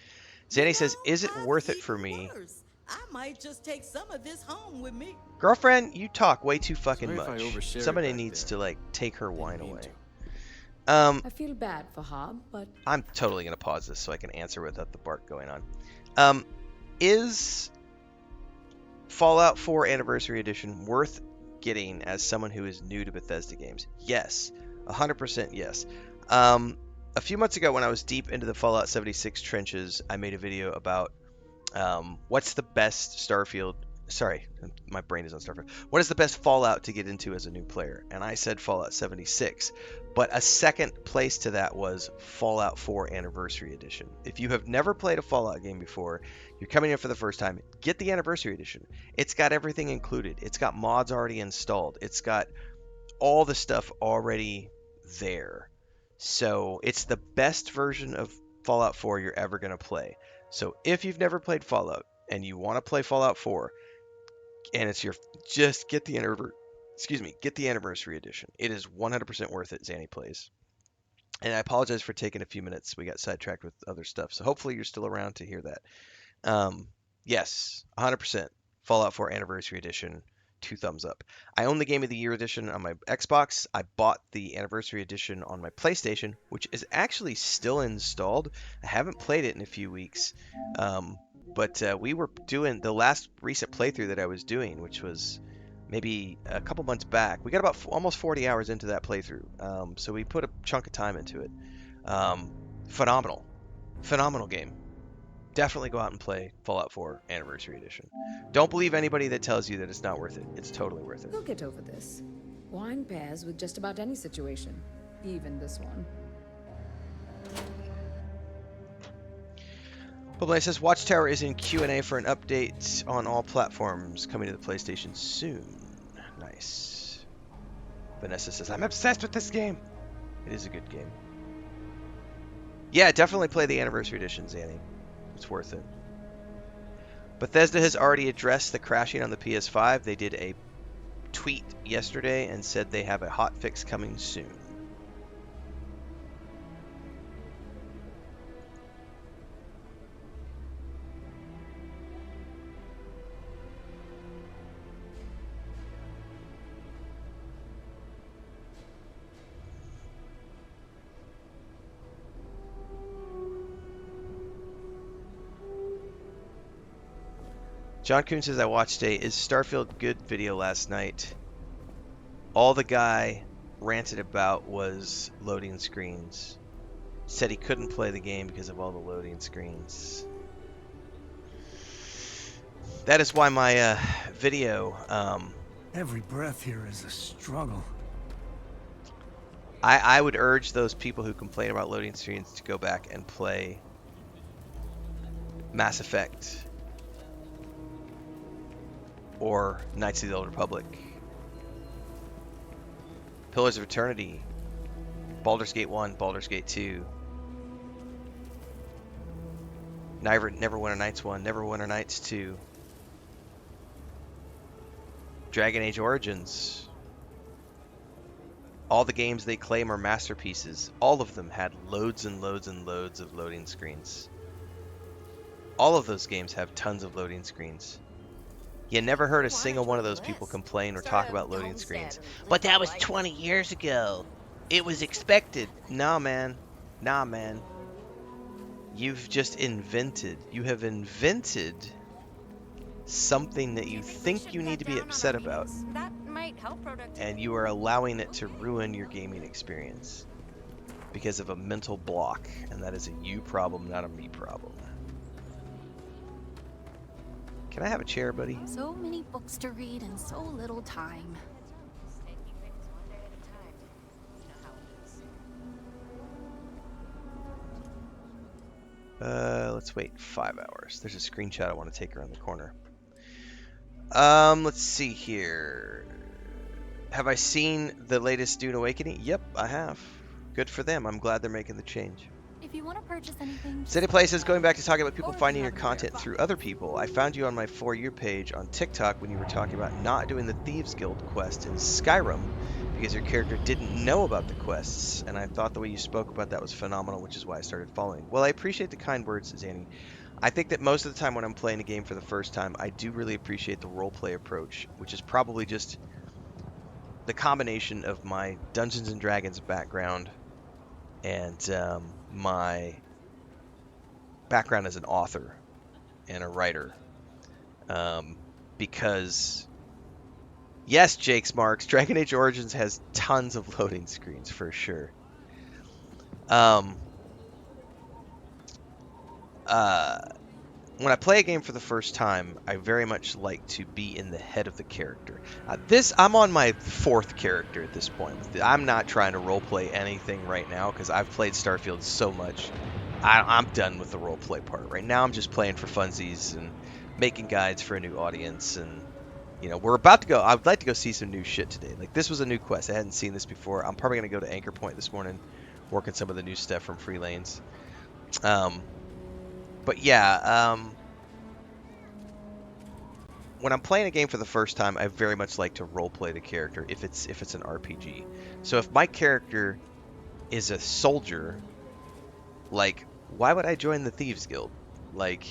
You
Zanny says,
know,
is it
I've
worth it for
eaten
me?
worse. I might just take some of this home with me.
Girlfriend, you talk way too fucking
Sorry if I
much.
overshared
Somebody
back
needs
there.
to, like, take her
Didn't
wine
mean
away.
to.
I feel bad for Harb, but
I'm totally going to pause this so I can answer without the bark going on. Is Fallout 4 Anniversary Edition worth getting as someone who is new to Bethesda games? Yes. 100% yes. A few months ago when I was deep into the Fallout 76 trenches, I made a video about what's the best Starfield. Sorry, my brain is on Starfield. What is the best Fallout to get into as a new player? And I said Fallout 76. But a second place to that was Fallout 4 Anniversary Edition. If you have never played a Fallout game before, you're coming in for the first time, get the Anniversary Edition. It's got everything included. It's got mods already installed. It's got all the stuff already there. So it's the best version of Fallout 4 you're ever going to play. So if you've never played Fallout and you want to play Fallout 4 and it's your just get the anniversary edition. It is 100% worth it, Zanny Plays. And I apologize for taking a few minutes. We got sidetracked with other stuff. So hopefully you're still around to hear that. Yes, 100% Fallout 4 Anniversary Edition. 2 thumbs up. I own the Game of the Year edition on my Xbox. I bought the Anniversary edition on my PlayStation, which is actually still installed. I haven't played it in a few weeks. But we were doing the last recent playthrough that I was doing, which was maybe a couple months back. We got about almost 40 hours into that playthrough. So we put a chunk of time into it. Phenomenal. Phenomenal game. Definitely go out and play Fallout 4 Anniversary Edition. Don't believe anybody that tells you that it's not worth it. It's totally worth it.
We'll get over this. Wine pairs with just about any situation, even this one.
But says Watchtower is in Q&A for an update on all platforms coming to the PlayStation soon. Nice. Vanessa says, I'm obsessed with this game. It is a good game. Yeah, definitely play the Anniversary Edition, Zanny. It's worth it. Bethesda has already addressed the crashing on the PS5. They did a tweet yesterday and said they have a hot fix coming soon. John Kuhn says, I watched a Is Starfield Good video last night. All the guy ranted about was loading screens. Said he couldn't play the game because of all the loading screens. That is why my video...
Every breath here is a struggle.
I would urge those people who complain about loading screens to go back and play Mass Effect or Knights of the Old Republic, Pillars of Eternity, Baldur's Gate 1, Baldur's Gate 2, Neverwinter Nights 1, Neverwinter Nights 2, Dragon Age Origins. All the games they claim are masterpieces, all of them had loads and loads and loads of loading screens. All of those games have tons of loading screens. You never heard a single one of those people complain or talk about loading screens. But that was 20 years ago. It was expected. Nah, man. Nah, man. You've just invented. You have invented something that you think you need to be upset about. And you are allowing it to ruin your gaming experience because of a mental block. And that is a you problem, not a me problem. Can I have a chair, buddy?
So many books to read and so little time.
Let's wait 5 hours. There's a screenshot I want to take around the corner. Let's see here. Have I seen the latest Dune Awakening? Yep, I have. Good for them. I'm glad they're making the change.
If you want to purchase anything,
City Places, going back to talking about people finding your content through other people. I found you on my For You page on TikTok when you were talking about not doing the Thieves Guild quest in Skyrim because your character didn't know about the quests, and I thought the way you spoke about that was phenomenal, which is why I started following. Well, I appreciate the kind words, Zanny. I think that most of the time when I'm playing a game for the first time, I do really appreciate the roleplay approach, which is probably just the combination of my Dungeons & Dragons background and my background as an author and a writer. Because, yes, Jake's Marks, Dragon Age Origins has tons of loading screens for sure. When I play a game for the first time, I very much like to be in the head of the character. I'm on my 4th character at this point. I'm not trying to roleplay anything right now because I've played Starfield so much. I'm done with the roleplay part. Right now I'm just playing for funsies and making guides for a new audience. And, you know, we're about to go. I would like to go see some new shit today. Like, this was a new quest. I hadn't seen this before. I'm probably going to go to Anchor Point this morning, working some of the new stuff from Free Lanes. But yeah, when I'm playing a game for the first time, I very much like to roleplay the character if it's an RPG. So if my character is a soldier, like, why would I join the Thieves Guild? Like,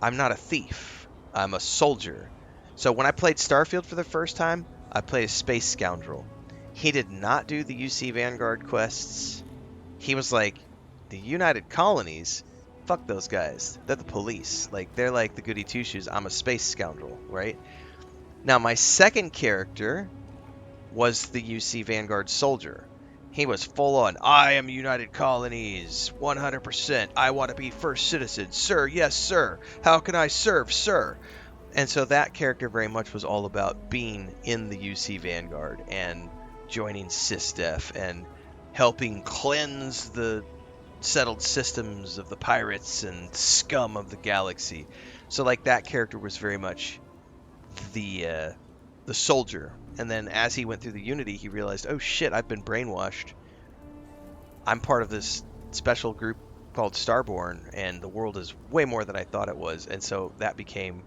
I'm not a thief. I'm a soldier. So when I played Starfield for the first time, I played a space scoundrel. He did not do the UC Vanguard quests. He was like, the United Colonies? Fuck those guys. They're the police. Like, they're like the goody two-shoes. I'm a space scoundrel, right? Now, my second character was the UC Vanguard soldier. He was full on, I am United Colonies, 100%. I want to be first citizen. Sir, yes, sir. How can I serve, sir? And so that character very much was all about being in the UC Vanguard and joining SysDef and helping cleanse the settled systems of the pirates and scum of the galaxy. So like that character was very much the soldier. And then as he went through the Unity, he realized, oh shit, I've been brainwashed. I'm part of this special group called Starborn, and the world is way more than I thought it was. And so that became,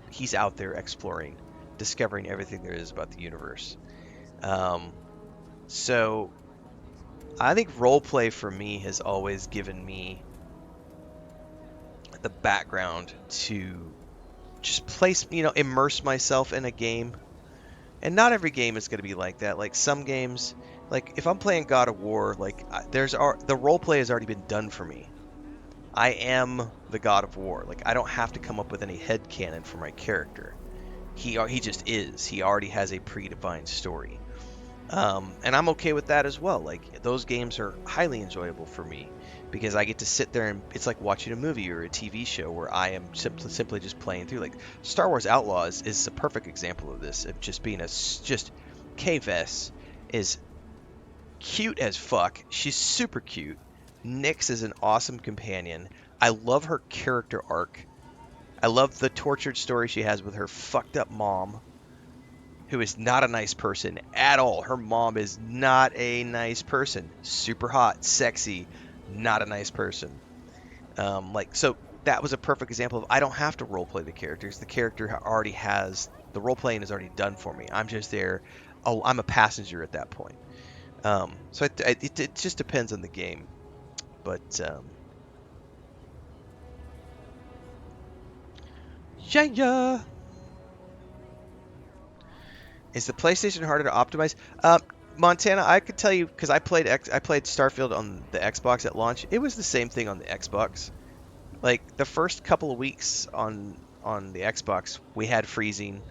he's out there exploring, discovering everything there is about the universe. So I think roleplay for me has always given me the background to just place, immerse myself in a game. And not every game is going to be like that. Like some games, like if I'm playing God of War, like the roleplay has already been done for me. I am the God of War. Like I don't have to come up with any headcanon for my character. He just is. He already has a predefined story. And I'm okay with that as well. Like those games are highly enjoyable for me because I get to sit there and it's like watching a movie or a TV show where I am simply just playing through. Like Star Wars Outlaws is a perfect example of this. Of just being K-Vess is cute as fuck. She's super cute. Nyx is an awesome companion. I love her character arc. I love the tortured story she has with her fucked up mom, who is not a nice person at all. Her mom is not a nice person. Super hot, sexy, not a nice person. So that was a perfect example of I don't have to roleplay the characters. The character already has, the roleplaying is already done for me. I'm just there. Oh, I'm a passenger at that point. So it just depends on the game. But, yeah. Is the PlayStation harder to optimize? Montana, I could tell you because I played Starfield on the Xbox at launch. It was the same thing on the Xbox. Like the first couple of weeks on the Xbox, we had freezing.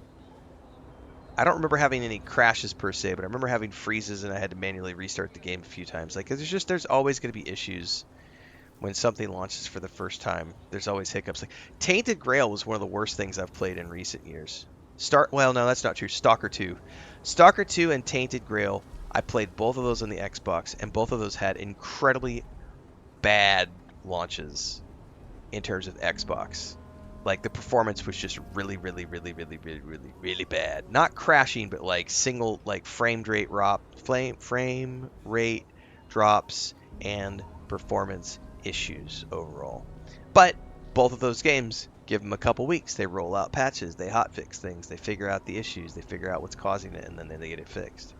I don't remember having any crashes per se, but I remember having freezes and I had to manually restart the game a few times. Like there's always going to be issues when something launches for the first time. There's always hiccups. Like Tainted Grail was one of the worst things I've played in recent years. Well, no, that's not true. Stalker 2. Stalker 2 and Tainted Grail, I played both of those on the Xbox, and both of those had incredibly bad launches in terms of Xbox. Like, the performance was just really, really, really, really, really, really, really bad. Not crashing, but like frame rate drops and performance issues overall. But both of those games, give them a couple weeks, they roll out patches, they hotfix things, they figure out the issues, they figure out what's causing it, and then they get it fixed.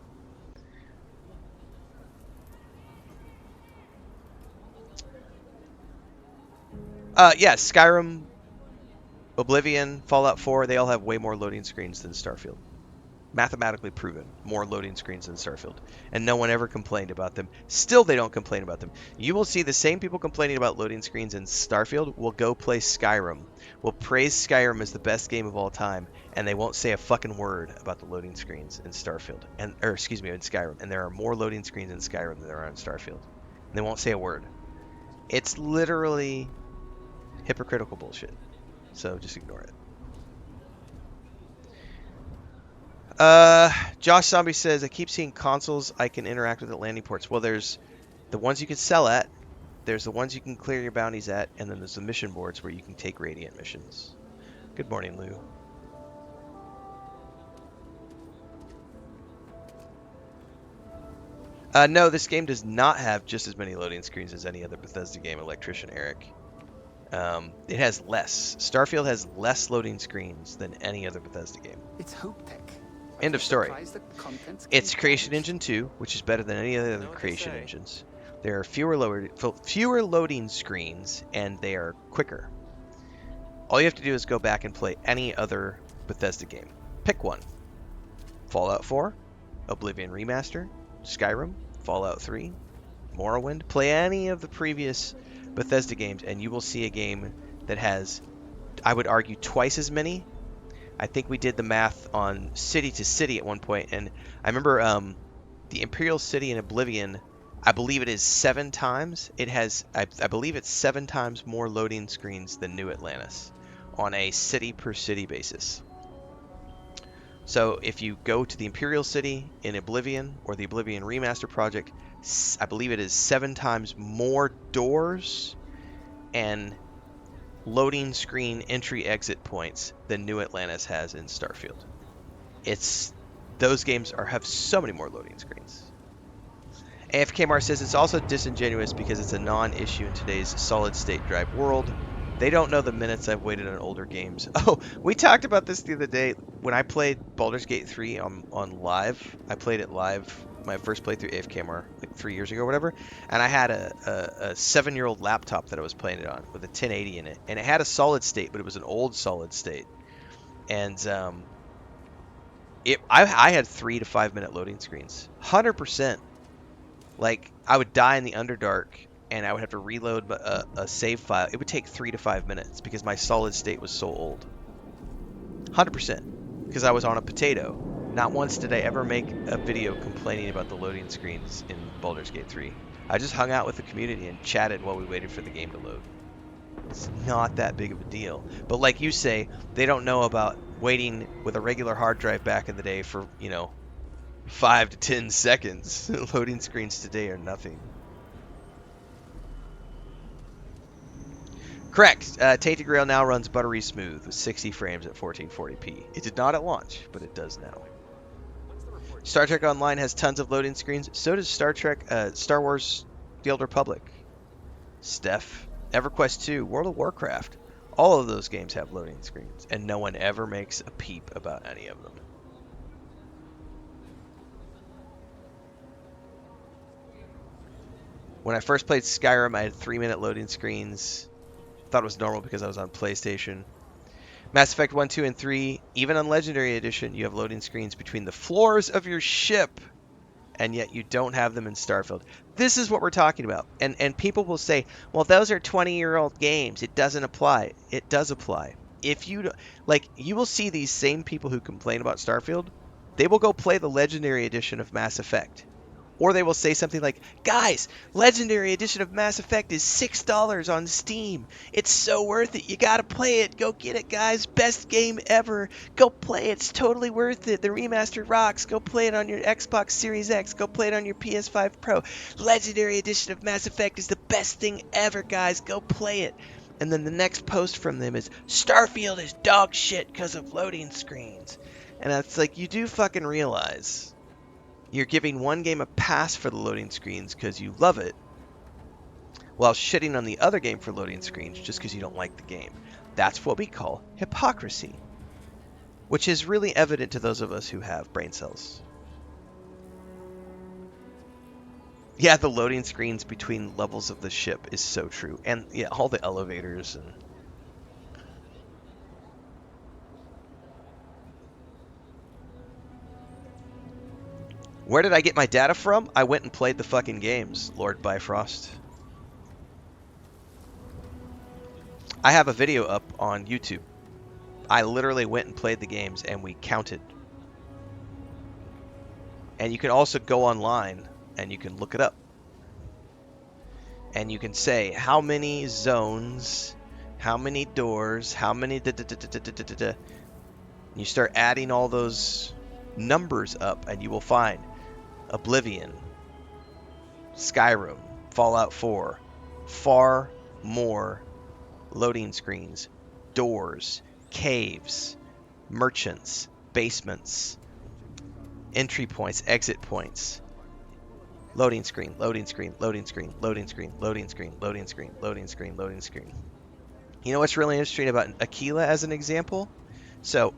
Yeah, Skyrim, Oblivion, Fallout 4, they all have way more loading screens than Starfield. Mathematically proven, more loading screens than Starfield. And no one ever complained about them. Still, they don't complain about them. You will see the same people complaining about loading screens in Starfield will go play Skyrim, will praise Skyrim as the best game of all time, and they won't say a fucking word about the loading screens in Starfield. In Skyrim. And there are more loading screens in Skyrim than there are in Starfield. And they won't say a word. It's literally hypocritical bullshit. So just ignore it. Josh Zombie says, I keep seeing consoles I can interact with at landing ports. Well, there's the ones you can sell at, there's the ones you can clear your bounties at, and then there's the mission boards where you can take Radiant missions. Good morning, Lou. No, this game does not have just as many loading screens as any other Bethesda game, Electrician Eric. It has less. Starfield has less loading screens than any other Bethesda game.
It's Hope Tech.
End of story. It's Creation Engine 2, which is better than any other creation engines. There are fewer loading screens, and they are quicker. All you have to do is go back and play any other Bethesda game. Pick one. Fallout 4, Oblivion Remaster, Skyrim, Fallout 3, Morrowind. Play any of the previous Bethesda games and you will see a game that has, I would argue, twice as many. I think we did the math on city to city at one point, and I remember the Imperial City in Oblivion, I believe it is 7 times. It has, I believe it's 7 times more loading screens than New Atlantis on a city per city basis. So if you go to the Imperial City in Oblivion or the Oblivion Remaster project, I believe it is 7 times more doors and loading screen entry exit points than New Atlantis has in Starfield. Those games have so many more loading screens. AFKMar says it's also disingenuous because it's a non-issue in today's solid-state drive world. They don't know the minutes I've waited on older games. Oh, we talked about this the other day when I played Baldur's Gate 3 on live. I played it live, my first playthrough AFKMR, like 3 years ago or whatever. And I had a 7-year-old laptop that I was playing it on with a 1080 in it. And it had a solid state, but it was an old solid state. And I had 3 to 5 minute loading screens. 100%. Like, I would die in the Underdark, and I would have to reload a save file. It would take 3 to 5 minutes because my solid state was so old. 100%. Because I was on a potato. Not once did I ever make a video complaining about the loading screens in Baldur's Gate 3. I just hung out with the community and chatted while we waited for the game to load. It's not that big of a deal. But like you say, they don't know about waiting with a regular hard drive back in the day for, 5 to 10 seconds. Loading screens today are nothing. Correct. Tainted Grail now runs buttery smooth with 60 frames at 1440p. It did not at launch, but it does now. Star Trek Online has tons of loading screens. So does Star Wars The Old Republic. Steph. EverQuest 2, World of Warcraft. All of those games have loading screens, and no one ever makes a peep about any of them. When I first played Skyrim, I had 3-minute loading screens. Thought it was normal because I was on PlayStation. Mass Effect 1, 2, and 3, even on Legendary Edition, you have loading screens between the floors of your ship, and yet you don't have them in Starfield. This is what we're talking about. And people will say, well, those are 20-year-old games. It doesn't apply. It does apply. If you, you will see these same people who complain about Starfield, they will go play the Legendary Edition of Mass Effect. Or they will say something like, guys, Legendary Edition of Mass Effect is $6 on Steam. It's so worth it. You gotta play it. Go get it, guys. Best game ever. Go play it. It's totally worth it. The remaster rocks. Go play it on your Xbox Series X. Go play it on your PS5 Pro. Legendary Edition of Mass Effect is the best thing ever, guys. Go play it. And then the next post from them is, Starfield is dog shit because of loading screens. And it's like, you do fucking realize you're giving one game a pass for the loading screens because you love it, while shitting on the other game for loading screens just because you don't like the game. That's what we call hypocrisy, which is really evident to those of us who have brain cells. Yeah, the loading screens between levels of the ship is so true. And yeah, all the elevators and... Where did I get my data from? I went and played the fucking games, Lord Bifrost. I have a video up on YouTube. I literally went and played the games and we counted. And you can also go online and you can look it up. And you can say how many zones, how many doors, how many da-da-da-da-da-da-da. You start adding all those numbers up and you will find Oblivion, Skyrim, Fallout 4, far more loading screens, doors, caves, merchants, basements, entry points, exit points, loading screen, loading screen, loading screen, loading screen, loading screen, loading screen, loading screen, loading screen. You know what's really interesting about Aquila as an example? So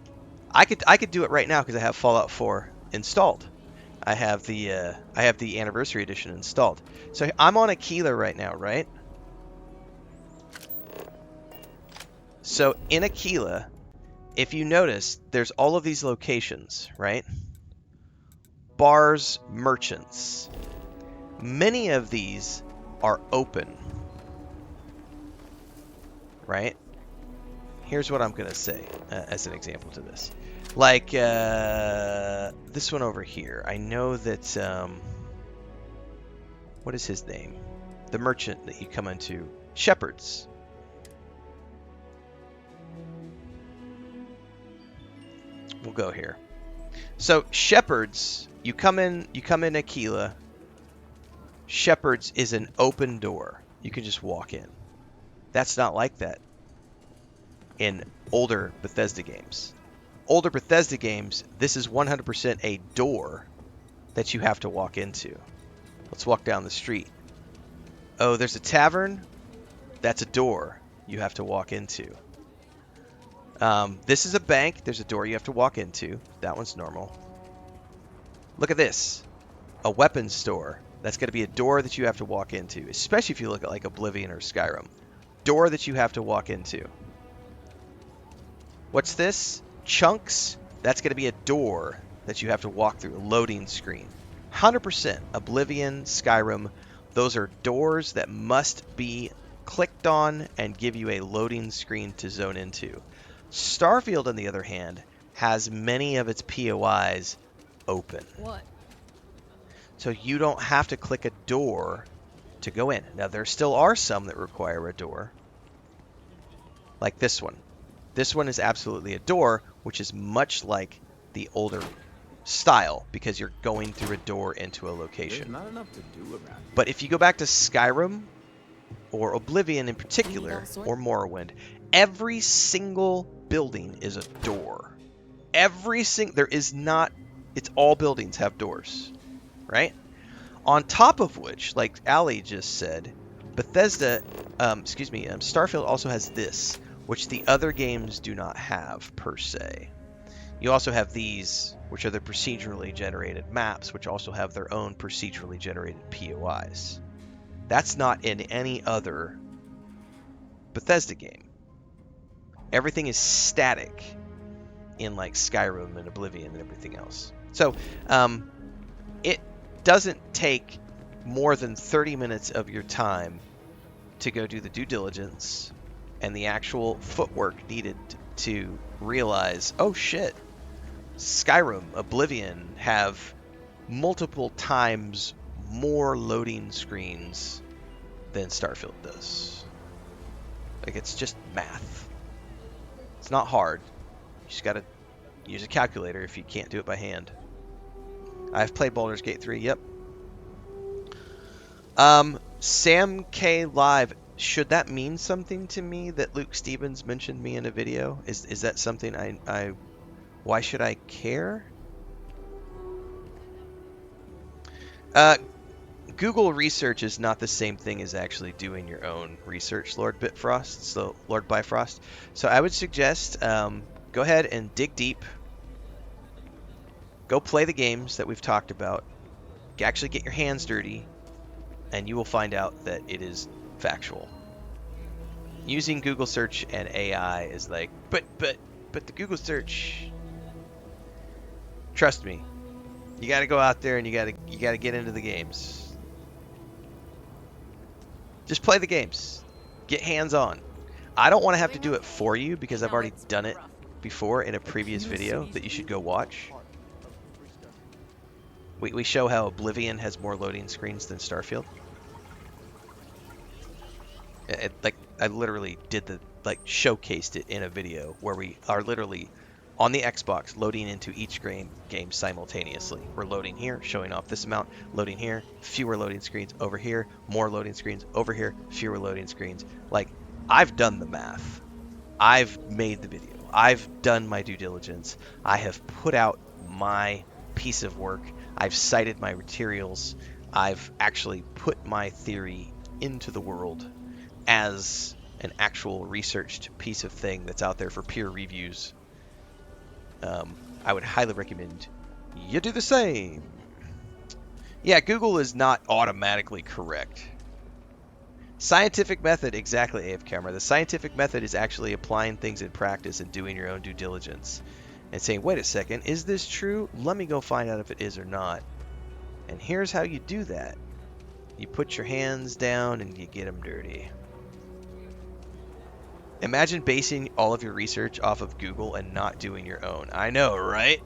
I could do it right now because I have Fallout 4 installed. I have the Anniversary Edition installed. So I'm on Aquila right now, right? So in Aquila, if you notice, there's all of these locations, right? Bars, merchants. Many of these are open, right? Here's what I'm going to say as an example to this. Like this one over here. I know that, what is his name? The merchant that you come into. Shepherd's. We'll go here. So Shepherd's, you come in Aquila. Shepherd's is an open door. You can just walk in. That's not like that in older Bethesda games. Older Bethesda games, this is 100% a door that you have to walk into. Let's walk down the street. Oh, there's a tavern? That's a door you have to walk into. This is a bank. There's a door you have to walk into. That one's normal. Look at this. A weapons store. That's going to be a door that you have to walk into, especially if you look at like Oblivion or Skyrim. Door that you have to walk into. What's this? Chunks. That's going to be a door that you have to walk through, a loading screen. 100% Oblivion, Skyrim, those are doors that must be clicked on and give you a loading screen to zone into. Starfield, on the other hand, has many of its POIs open.
What?
So you don't have to click a door to go in. Now, there still are some that require a door. Like this one. This one is absolutely a door, which is much like the older style, because you're going through a door into a location.
There's not enough to do around here.
But if you go back to Skyrim, or Oblivion in particular, or Morrowind, every single building is a door. There is not, it's all buildings have doors, right? On top of which, like Ali just said, Starfield also has this, which the other games do not have per se. You also have these, which are the procedurally generated maps, which also have their own procedurally generated POIs. That's not in any other Bethesda game. Everything is static in like Skyrim and Oblivion and everything else. So it doesn't take more than 30 minutes of your time to go do the due diligence and the actual footwork needed to realize, oh shit, Skyrim, Oblivion have multiple times more loading screens than Starfield does. Like, it's just math. It's not hard. You just gotta use a calculator if you can't do it by hand. I've played Baldur's Gate 3, yep. Sam K Live, should that mean something to me that Luke Stevens mentioned me in a video? Is that something I why should I care? Google research is not the same thing as actually doing your own research, Lord Bifrost. So I would suggest go ahead and dig deep. Go play the games that we've talked about. Actually get your hands dirty, and you will find out that it is factual. Using Google search and AI is like, but the Google search. Trust me, you got to go out there and you got to get into the games. Just play the games. Get hands-on. I don't want to have to do it for you because I've already done it before in a previous video that you should go watch. We show how Oblivion has more loading screens than Starfield. I literally did showcased it in a video where we are literally on the Xbox loading into each game simultaneously. We're loading here, showing off this amount, loading here, fewer loading screens over here, more loading screens over here, fewer loading screens. Like, I've done the math. I've made the video. I've done my due diligence. I have put out my piece of work. I've cited my materials. I've actually put my theory into the world as an actual researched piece of thing that's out there for peer reviews. I would highly recommend you do the same. Yeah, Google is not automatically correct. Scientific method, exactly, AF Camera. The scientific method is actually applying things in practice and doing your own due diligence. And saying, wait a second, is this true? Let me go find out if it is or not. And here's how you do that. You put your hands down and you get them dirty. Imagine basing all of your research off of Google and not doing your own. I know, right?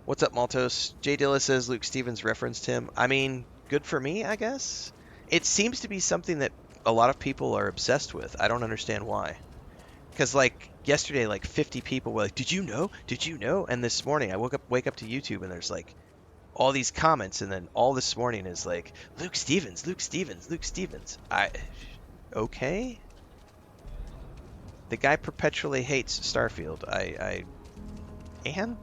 What's up, Maltos? Jay Dilla says Luke Stevens referenced him. I mean, good for me, I guess. It seems to be something that a lot of people are obsessed with. I don't understand why. Because, like, yesterday, like, 50 people were like, did you know? Did you know? And this morning, I wake up to YouTube, and there's, like, all these comments, and then all this morning is, like, Luke Stevens, Luke Stevens, Luke Stevens. Okay? The guy perpetually hates Starfield. And?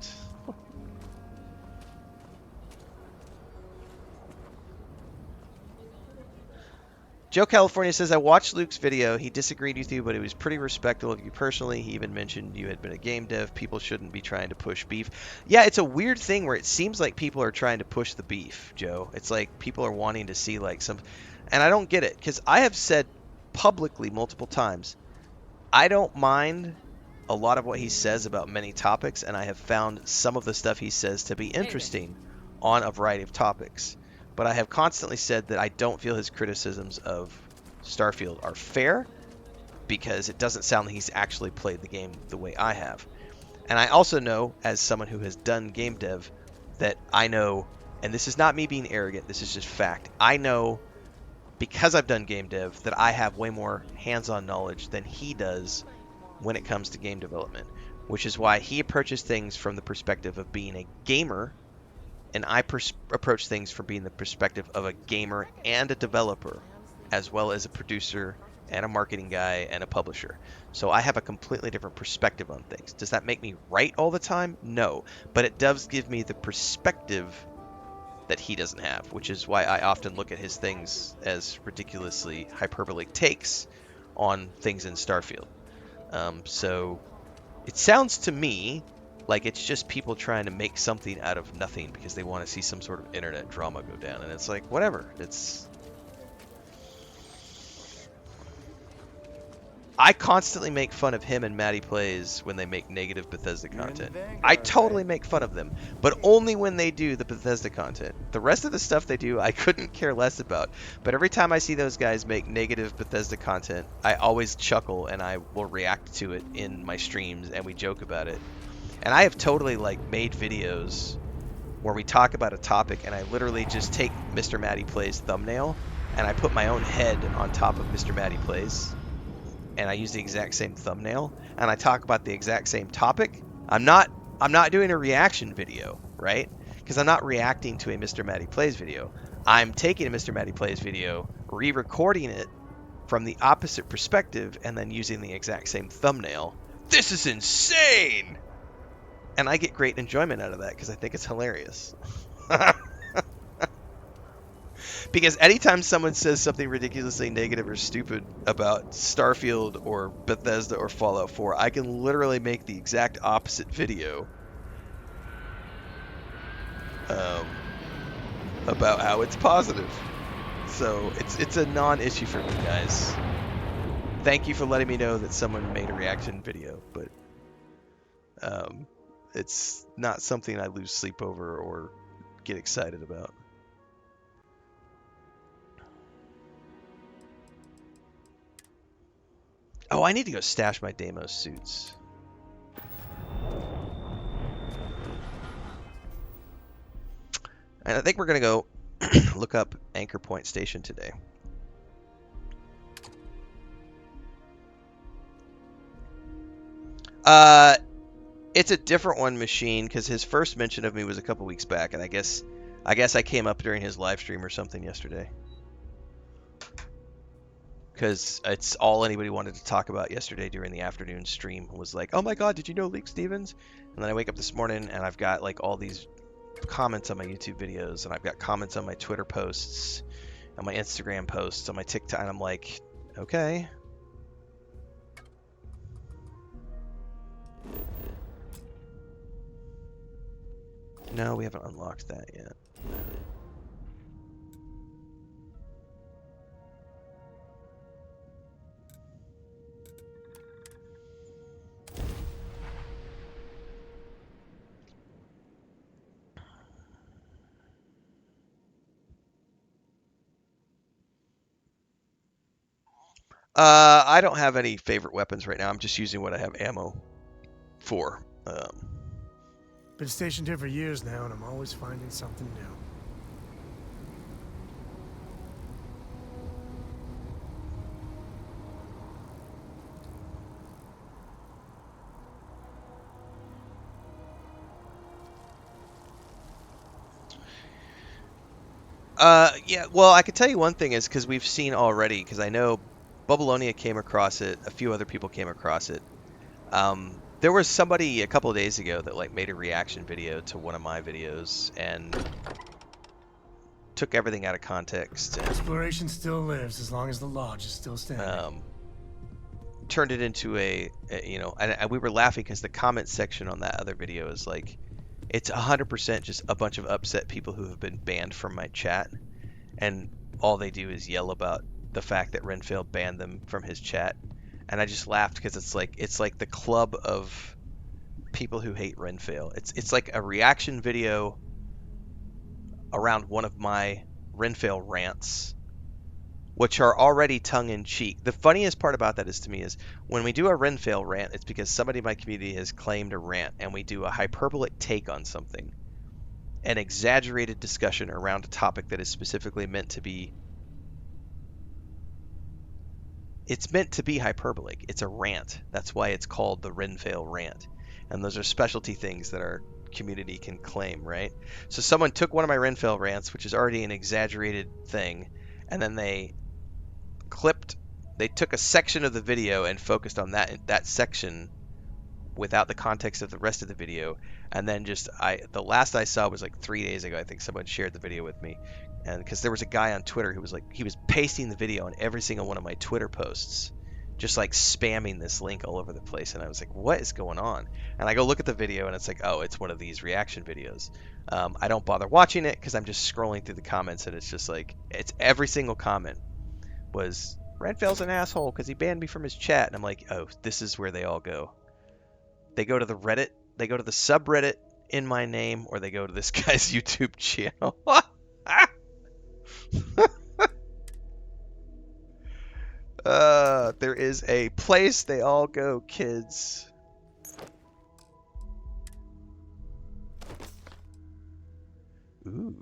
Joe California says, I watched Luke's video. He disagreed with you, but it was pretty respectful of you personally. He even mentioned you had been a game dev. People shouldn't be trying to push beef. Yeah, it's a weird thing where it seems like people are trying to push the beef, Joe. It's like people are wanting to see like some... And I don't get it, because I have said publicly multiple times, I don't mind a lot of what he says about many topics, and I have found some of the stuff he says to be interesting on a variety of topics. But I have constantly said that I don't feel his criticisms of Starfield are fair, because it doesn't sound like he's actually played the game the way I have. And I also know, as someone who has done game dev, that I know, and this is not me being arrogant, this is just fact, I know, because I've done game dev, that I have way more hands-on knowledge than he does when it comes to game development, which is why he approaches things from the perspective of being a gamer, and I approach things from being the perspective of a gamer and a developer, as well as a producer and a marketing guy and a publisher. So I have a completely different perspective on things. Does that make me right all the time? No, but it does give me the perspective that he doesn't have, which is why I often look at his things as ridiculously hyperbolic takes on things in Starfield. So it sounds to me like it's just people trying to make something out of nothing because they want to see some sort of internet drama go down. And it's like, whatever. I constantly make fun of him and Maddie Plays when they make negative Bethesda content. I totally make fun of them, but only when they do the Bethesda content. The rest of the stuff they do, I couldn't care less about. But every time I see those guys make negative Bethesda content, I always chuckle and I will react to it in my streams and we joke about it. And I have totally like made videos where we talk about a topic and I literally just take Mr. Maddie Plays thumbnail and I put my own head on top of Mr. Maddie Plays. And I use the exact same thumbnail, and I talk about the exact same topic. I'm not doing a reaction video, right? Because I'm not reacting to a Mr. Maddie Plays video. I'm taking a Mr. Maddie Plays video, re-recording it from the opposite perspective, and then using the exact same thumbnail. This is insane! And I get great enjoyment out of that because I think it's hilarious. Because anytime someone says something ridiculously negative or stupid about Starfield or Bethesda or Fallout 4, I can literally make the exact opposite video about how it's positive. So it's a non-issue for me, guys. Thank you for letting me know that someone made a reaction video, but it's not something I lose sleep over or get excited about. Oh, I need to go stash my Deimos suits. And I think we're going to go look up Anchor Point Station today. It's a different one, Machine, because his first mention of me was a couple weeks back, and I guess I came up during his live stream or something yesterday. Because it's all anybody wanted to talk about yesterday during the afternoon stream was like, oh my god, did you know Luke Stevens? And then I wake up this morning and I've got like all these comments on my YouTube videos, and I've got comments on my Twitter posts, on my Instagram posts, on my TikTok, and I'm like, okay. No, we haven't unlocked that yet. I don't have any favorite weapons right now. I'm just using what I have ammo for.
Been stationed here for years now, and I'm always finding something new.
Yeah, well, I could tell you one thing is because we've seen already, because I know Babylonia came across it, a few other people came across it. There was somebody a couple of days ago that like made a reaction video to one of my videos and took everything out of context and
Exploration still lives as long as the lodge is still standing.
turned it into you know, and we were laughing because the comment section on that other video is like, it's 100% just a bunch of upset people who have been banned from my chat, and all they do is yell about the fact that Renfail banned them from his chat. And I just laughed because it's like the club of people who hate Renfail. It's like a reaction video around one of my Renfail rants, which are already tongue-in-cheek. The funniest part about that is, to me, is when we do a Renfail rant, it's because somebody in my community has claimed a rant, and we do a hyperbolic take on something, an exaggerated discussion around a topic that is specifically meant to be. It's meant to be hyperbolic. It's a rant. That's why it's called the Renfail rant. And those are specialty things that our community can claim, right? So someone took one of my Renfail rants, which is already an exaggerated thing, and then they took a section of the video and focused on that section without the context of the rest of the video. And then the last I saw was like 3 days ago. I think someone shared the video with me, and because there was a guy on Twitter who was like, he was pasting the video on every single one of my Twitter posts, just like spamming this link all over the place. And I was like, what is going on? And I go look at the video, and it's like, oh, it's one of these reaction videos. I don't bother watching it because I'm just scrolling through the comments, and it's just like, it's every single comment was, Renfail's an asshole because he banned me from his chat. And I'm like, oh, this is where they all go. They go to the Reddit, they go to the subreddit in my name, or they go to this guy's YouTube channel. There is a place they all go, kids. Ooh.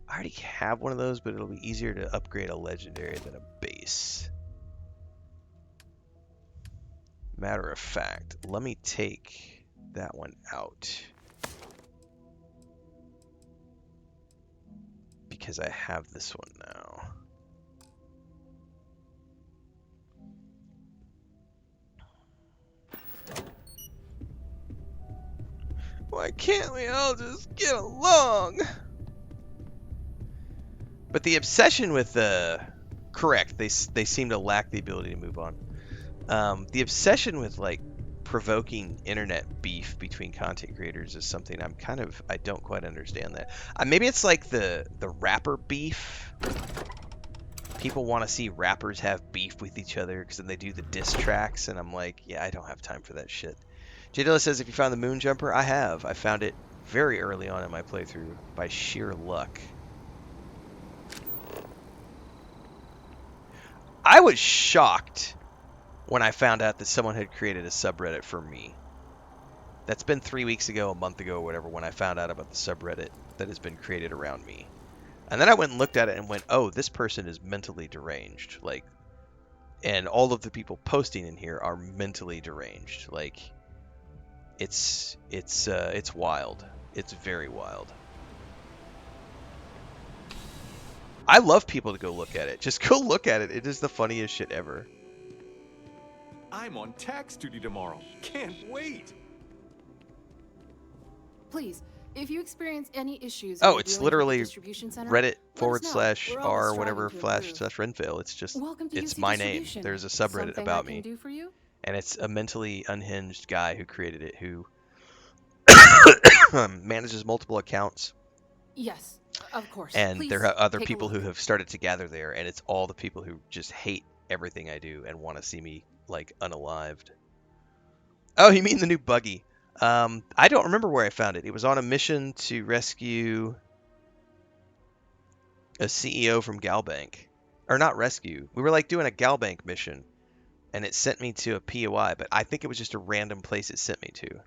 I already have one of those, but it'll be easier to upgrade a legendary than a base. Matter of fact, let me take that one out, because I have this one now. Why can't we all just get along? But the obsession with correct, they seem to lack the ability to move on. The obsession with like provoking internet beef between content creators is something I don't quite understand that. Maybe it's like the rapper beef. People want to see rappers have beef with each other because then they do the diss tracks, and I'm like, yeah, I don't have time for that shit. J says, if you found the moon jumper, I have. I found it very early on in my playthrough by sheer luck. I was shocked when I found out that someone had created a subreddit for me. That's been 3 weeks ago, a month ago, or whatever, when I found out about the subreddit that has been created around me. And then I went and looked at it and went, oh, this person is mentally deranged. Like, and all of the people posting in here are mentally deranged. Like, it's wild. It's very wild. I love people to go look at it. Just go look at it. It is the funniest shit ever.
I'm on tax duty tomorrow. Can't wait.
Please, if you experience any issues,
Oh,
when
it's
dealing with the
literally
distribution center,
Reddit
let us know. We're always
/r whatever
striving to improve.
/Renfail. It's just,
Welcome to
it's
UC
my name.
Distribution.
There's a subreddit
Something
about
I can
me.
do for you?
And it's a mentally unhinged guy who created it, who manages multiple accounts,
Yes, of course.
and
Please
there are other
take a
people who
look.
have started to gather there, and it's all the people who just hate everything I do and want to see me like unalived. Oh, you mean the new buggy? I don't remember where I found it. It was on a mission to rescue a CEO from Galbank. Or not rescue. We were like doing a Galbank mission, and it sent me to a POI, but I think it was just a random place it sent me to.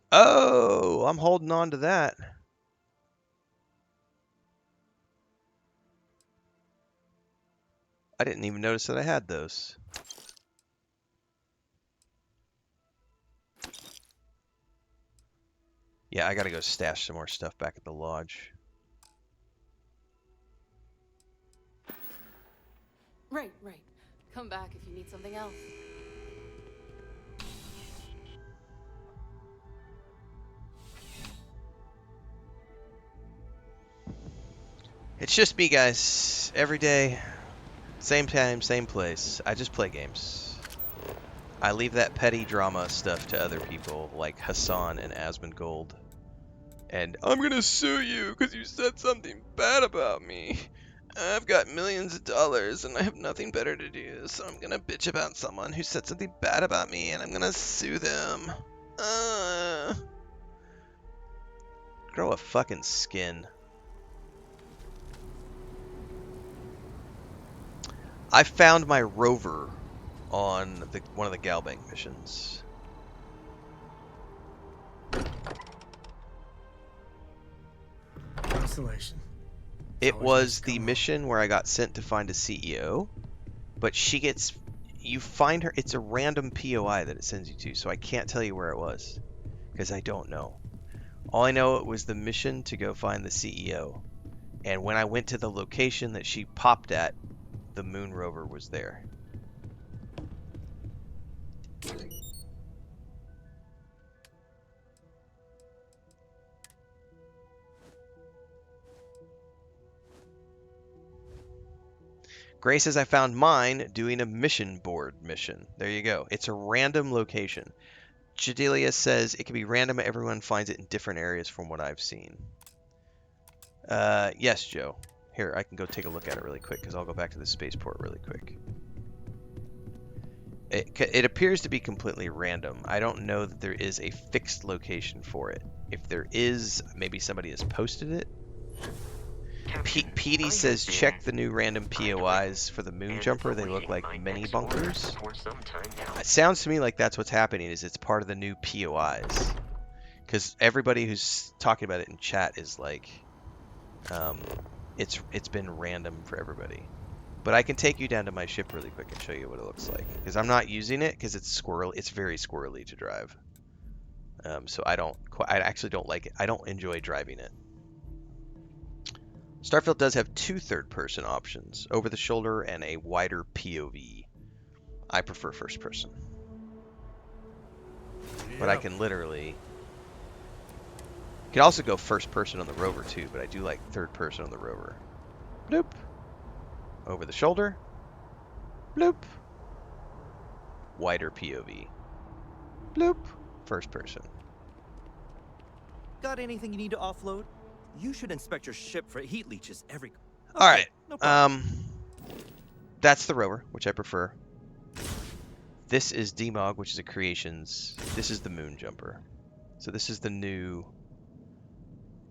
Oh, I'm holding on to that. I didn't even notice that I had those. Yeah, I gotta go stash some more stuff back at the lodge.
Right. Come back if you need something else.
It's just me, guys. Every day, same time, same place. I just play games. I leave that petty drama stuff to other people like Hassan and Asmongold. And I'm gonna sue you because you said something bad about me. I've got millions of dollars and I have nothing better to do, so I'm gonna bitch about someone who said something bad about me and I'm gonna sue them. Grow a fucking skin. I found my rover on one of the Galbank missions.
Constellation.
It
always nice
was
to
the
come home.
mission where I got sent to find a CEO, but you find her, it's a random POI that it sends you to, so I can't tell you where it was, because I don't know. All I know, it was the mission to go find the CEO, and when I went to the location that she popped at, the moon rover was there. Gray says I found mine doing a mission board mission. There you go. It's a random location. Jadelia says it can be random. Everyone finds it in different areas from what I've seen. Yes, Joe. Here, I can go take a look at it really quick because I'll go back to the spaceport really quick. It appears to be completely random. I don't know that there is a fixed location for it. If there is, maybe somebody has posted it. Petey says check the new random POIs for the moon jumper. They look like mini bunkers. It sounds to me like that's what's happening, is it's part of the new POIs. Because everybody who's talking about it in chat is like, it's been random for everybody. But I can take you down to my ship really quick and show you what it looks like. Because I'm not using it because it's squirrely. It's very squirrely to drive. So I actually don't like it. I don't enjoy driving it. Starfield does have two third-person options, over the shoulder and a wider POV. I prefer first person. But I can literally... You can also go first person on the rover too, but I do like third person on the rover. Bloop. Over the shoulder. Bloop. Wider POV. Bloop. First person.
Got anything you need to offload? You should inspect your ship for heat leeches every... Okay,
all right.
no problem.
That's the rover, which I prefer. This is Demog, which is a Creations. This is the moon jumper. So this is the new...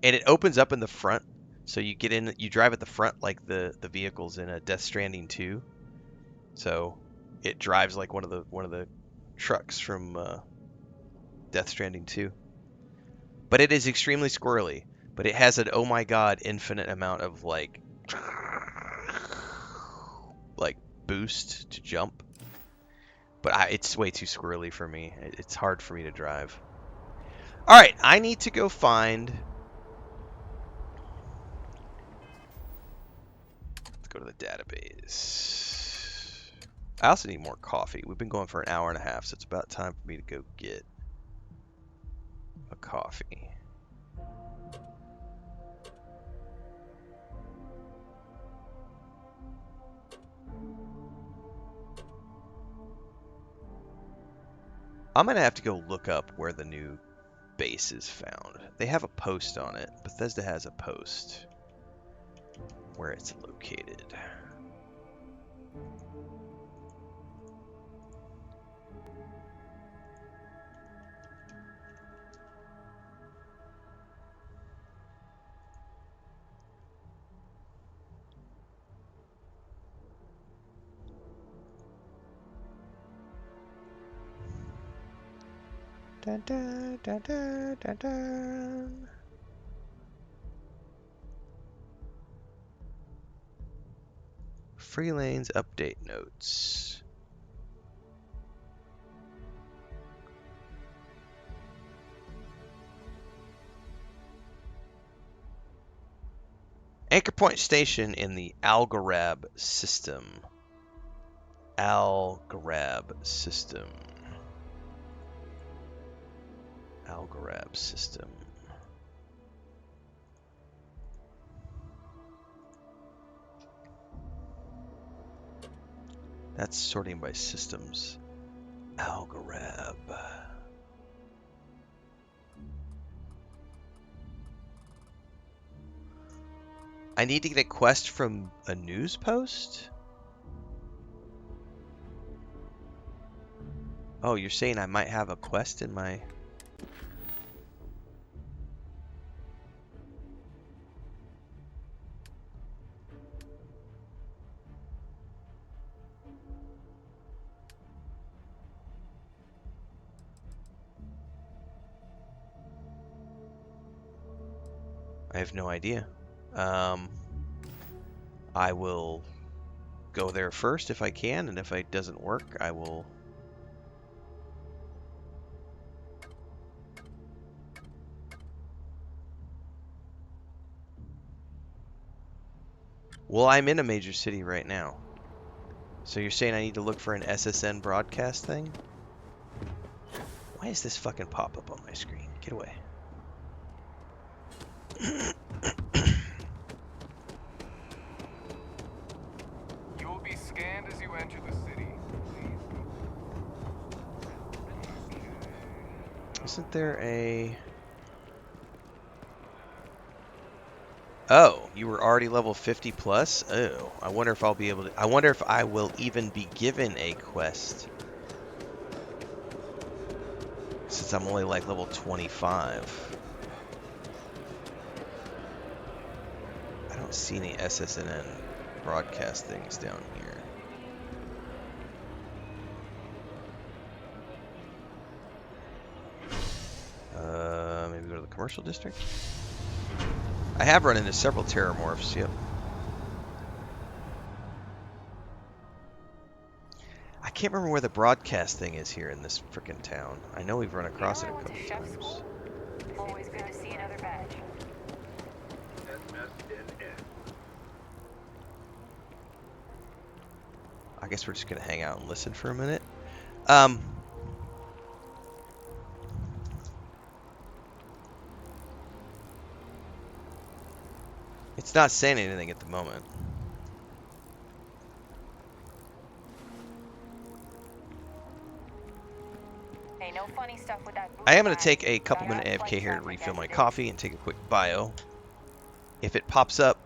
And it opens up in the front. So you get in, you drive at the front like the vehicles in a Death Stranding 2. So it drives like one of the trucks from Death Stranding 2. But it is extremely squirrely. But it has an oh my god infinite amount of like boost to jump. But it's way too squirrely for me. It's hard for me to drive. All right, I need to go find. Let's go to the database. I also need more coffee. We've been going for an hour and a half, so it's about time for me to go get a coffee. I'm gonna have to go look up where the new base is found. They have a post on it. Bethesda has a post where it's located. Dun, dun, dun, dun, dun, dun. Free lanes update notes. Anchor point station in the Algorab system. Algorab system. Algorab system. That's sorting by systems. Algorab. I need to get a quest from a news post? Oh, you're saying I might have a quest in my... I have no idea. I will go there first if I can, and if it doesn't work, I will... Well, I'm in a major city right now. So you're saying I need to look for an SSN broadcast thing? Why is this fucking pop up on my screen? Get away.
You will be scanned as you enter the city.
Isn't there a... Oh, you were already level 50 plus? Oh, I wonder if I'll be able to... I wonder if I will even be given a quest. Since I'm only like level 25. I don't see any SSNN broadcast things down here. Maybe go to the commercial district? I have run into several terramorphs, yep. I can't remember where the broadcast thing is here in this frickin' town. I know we've run across it a couple times.
Always good to see another badge.
I guess we're just gonna hang out and listen for a minute. It's not saying anything at the moment.
Hey, no funny stuff with that.
I am going to take a couple minute AFK here to refill my coffee and take a quick bio. If it pops up,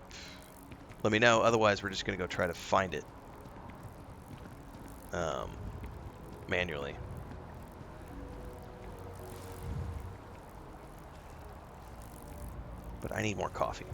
let me know. Otherwise, we're just going to go try to find it manually. But I need more coffee.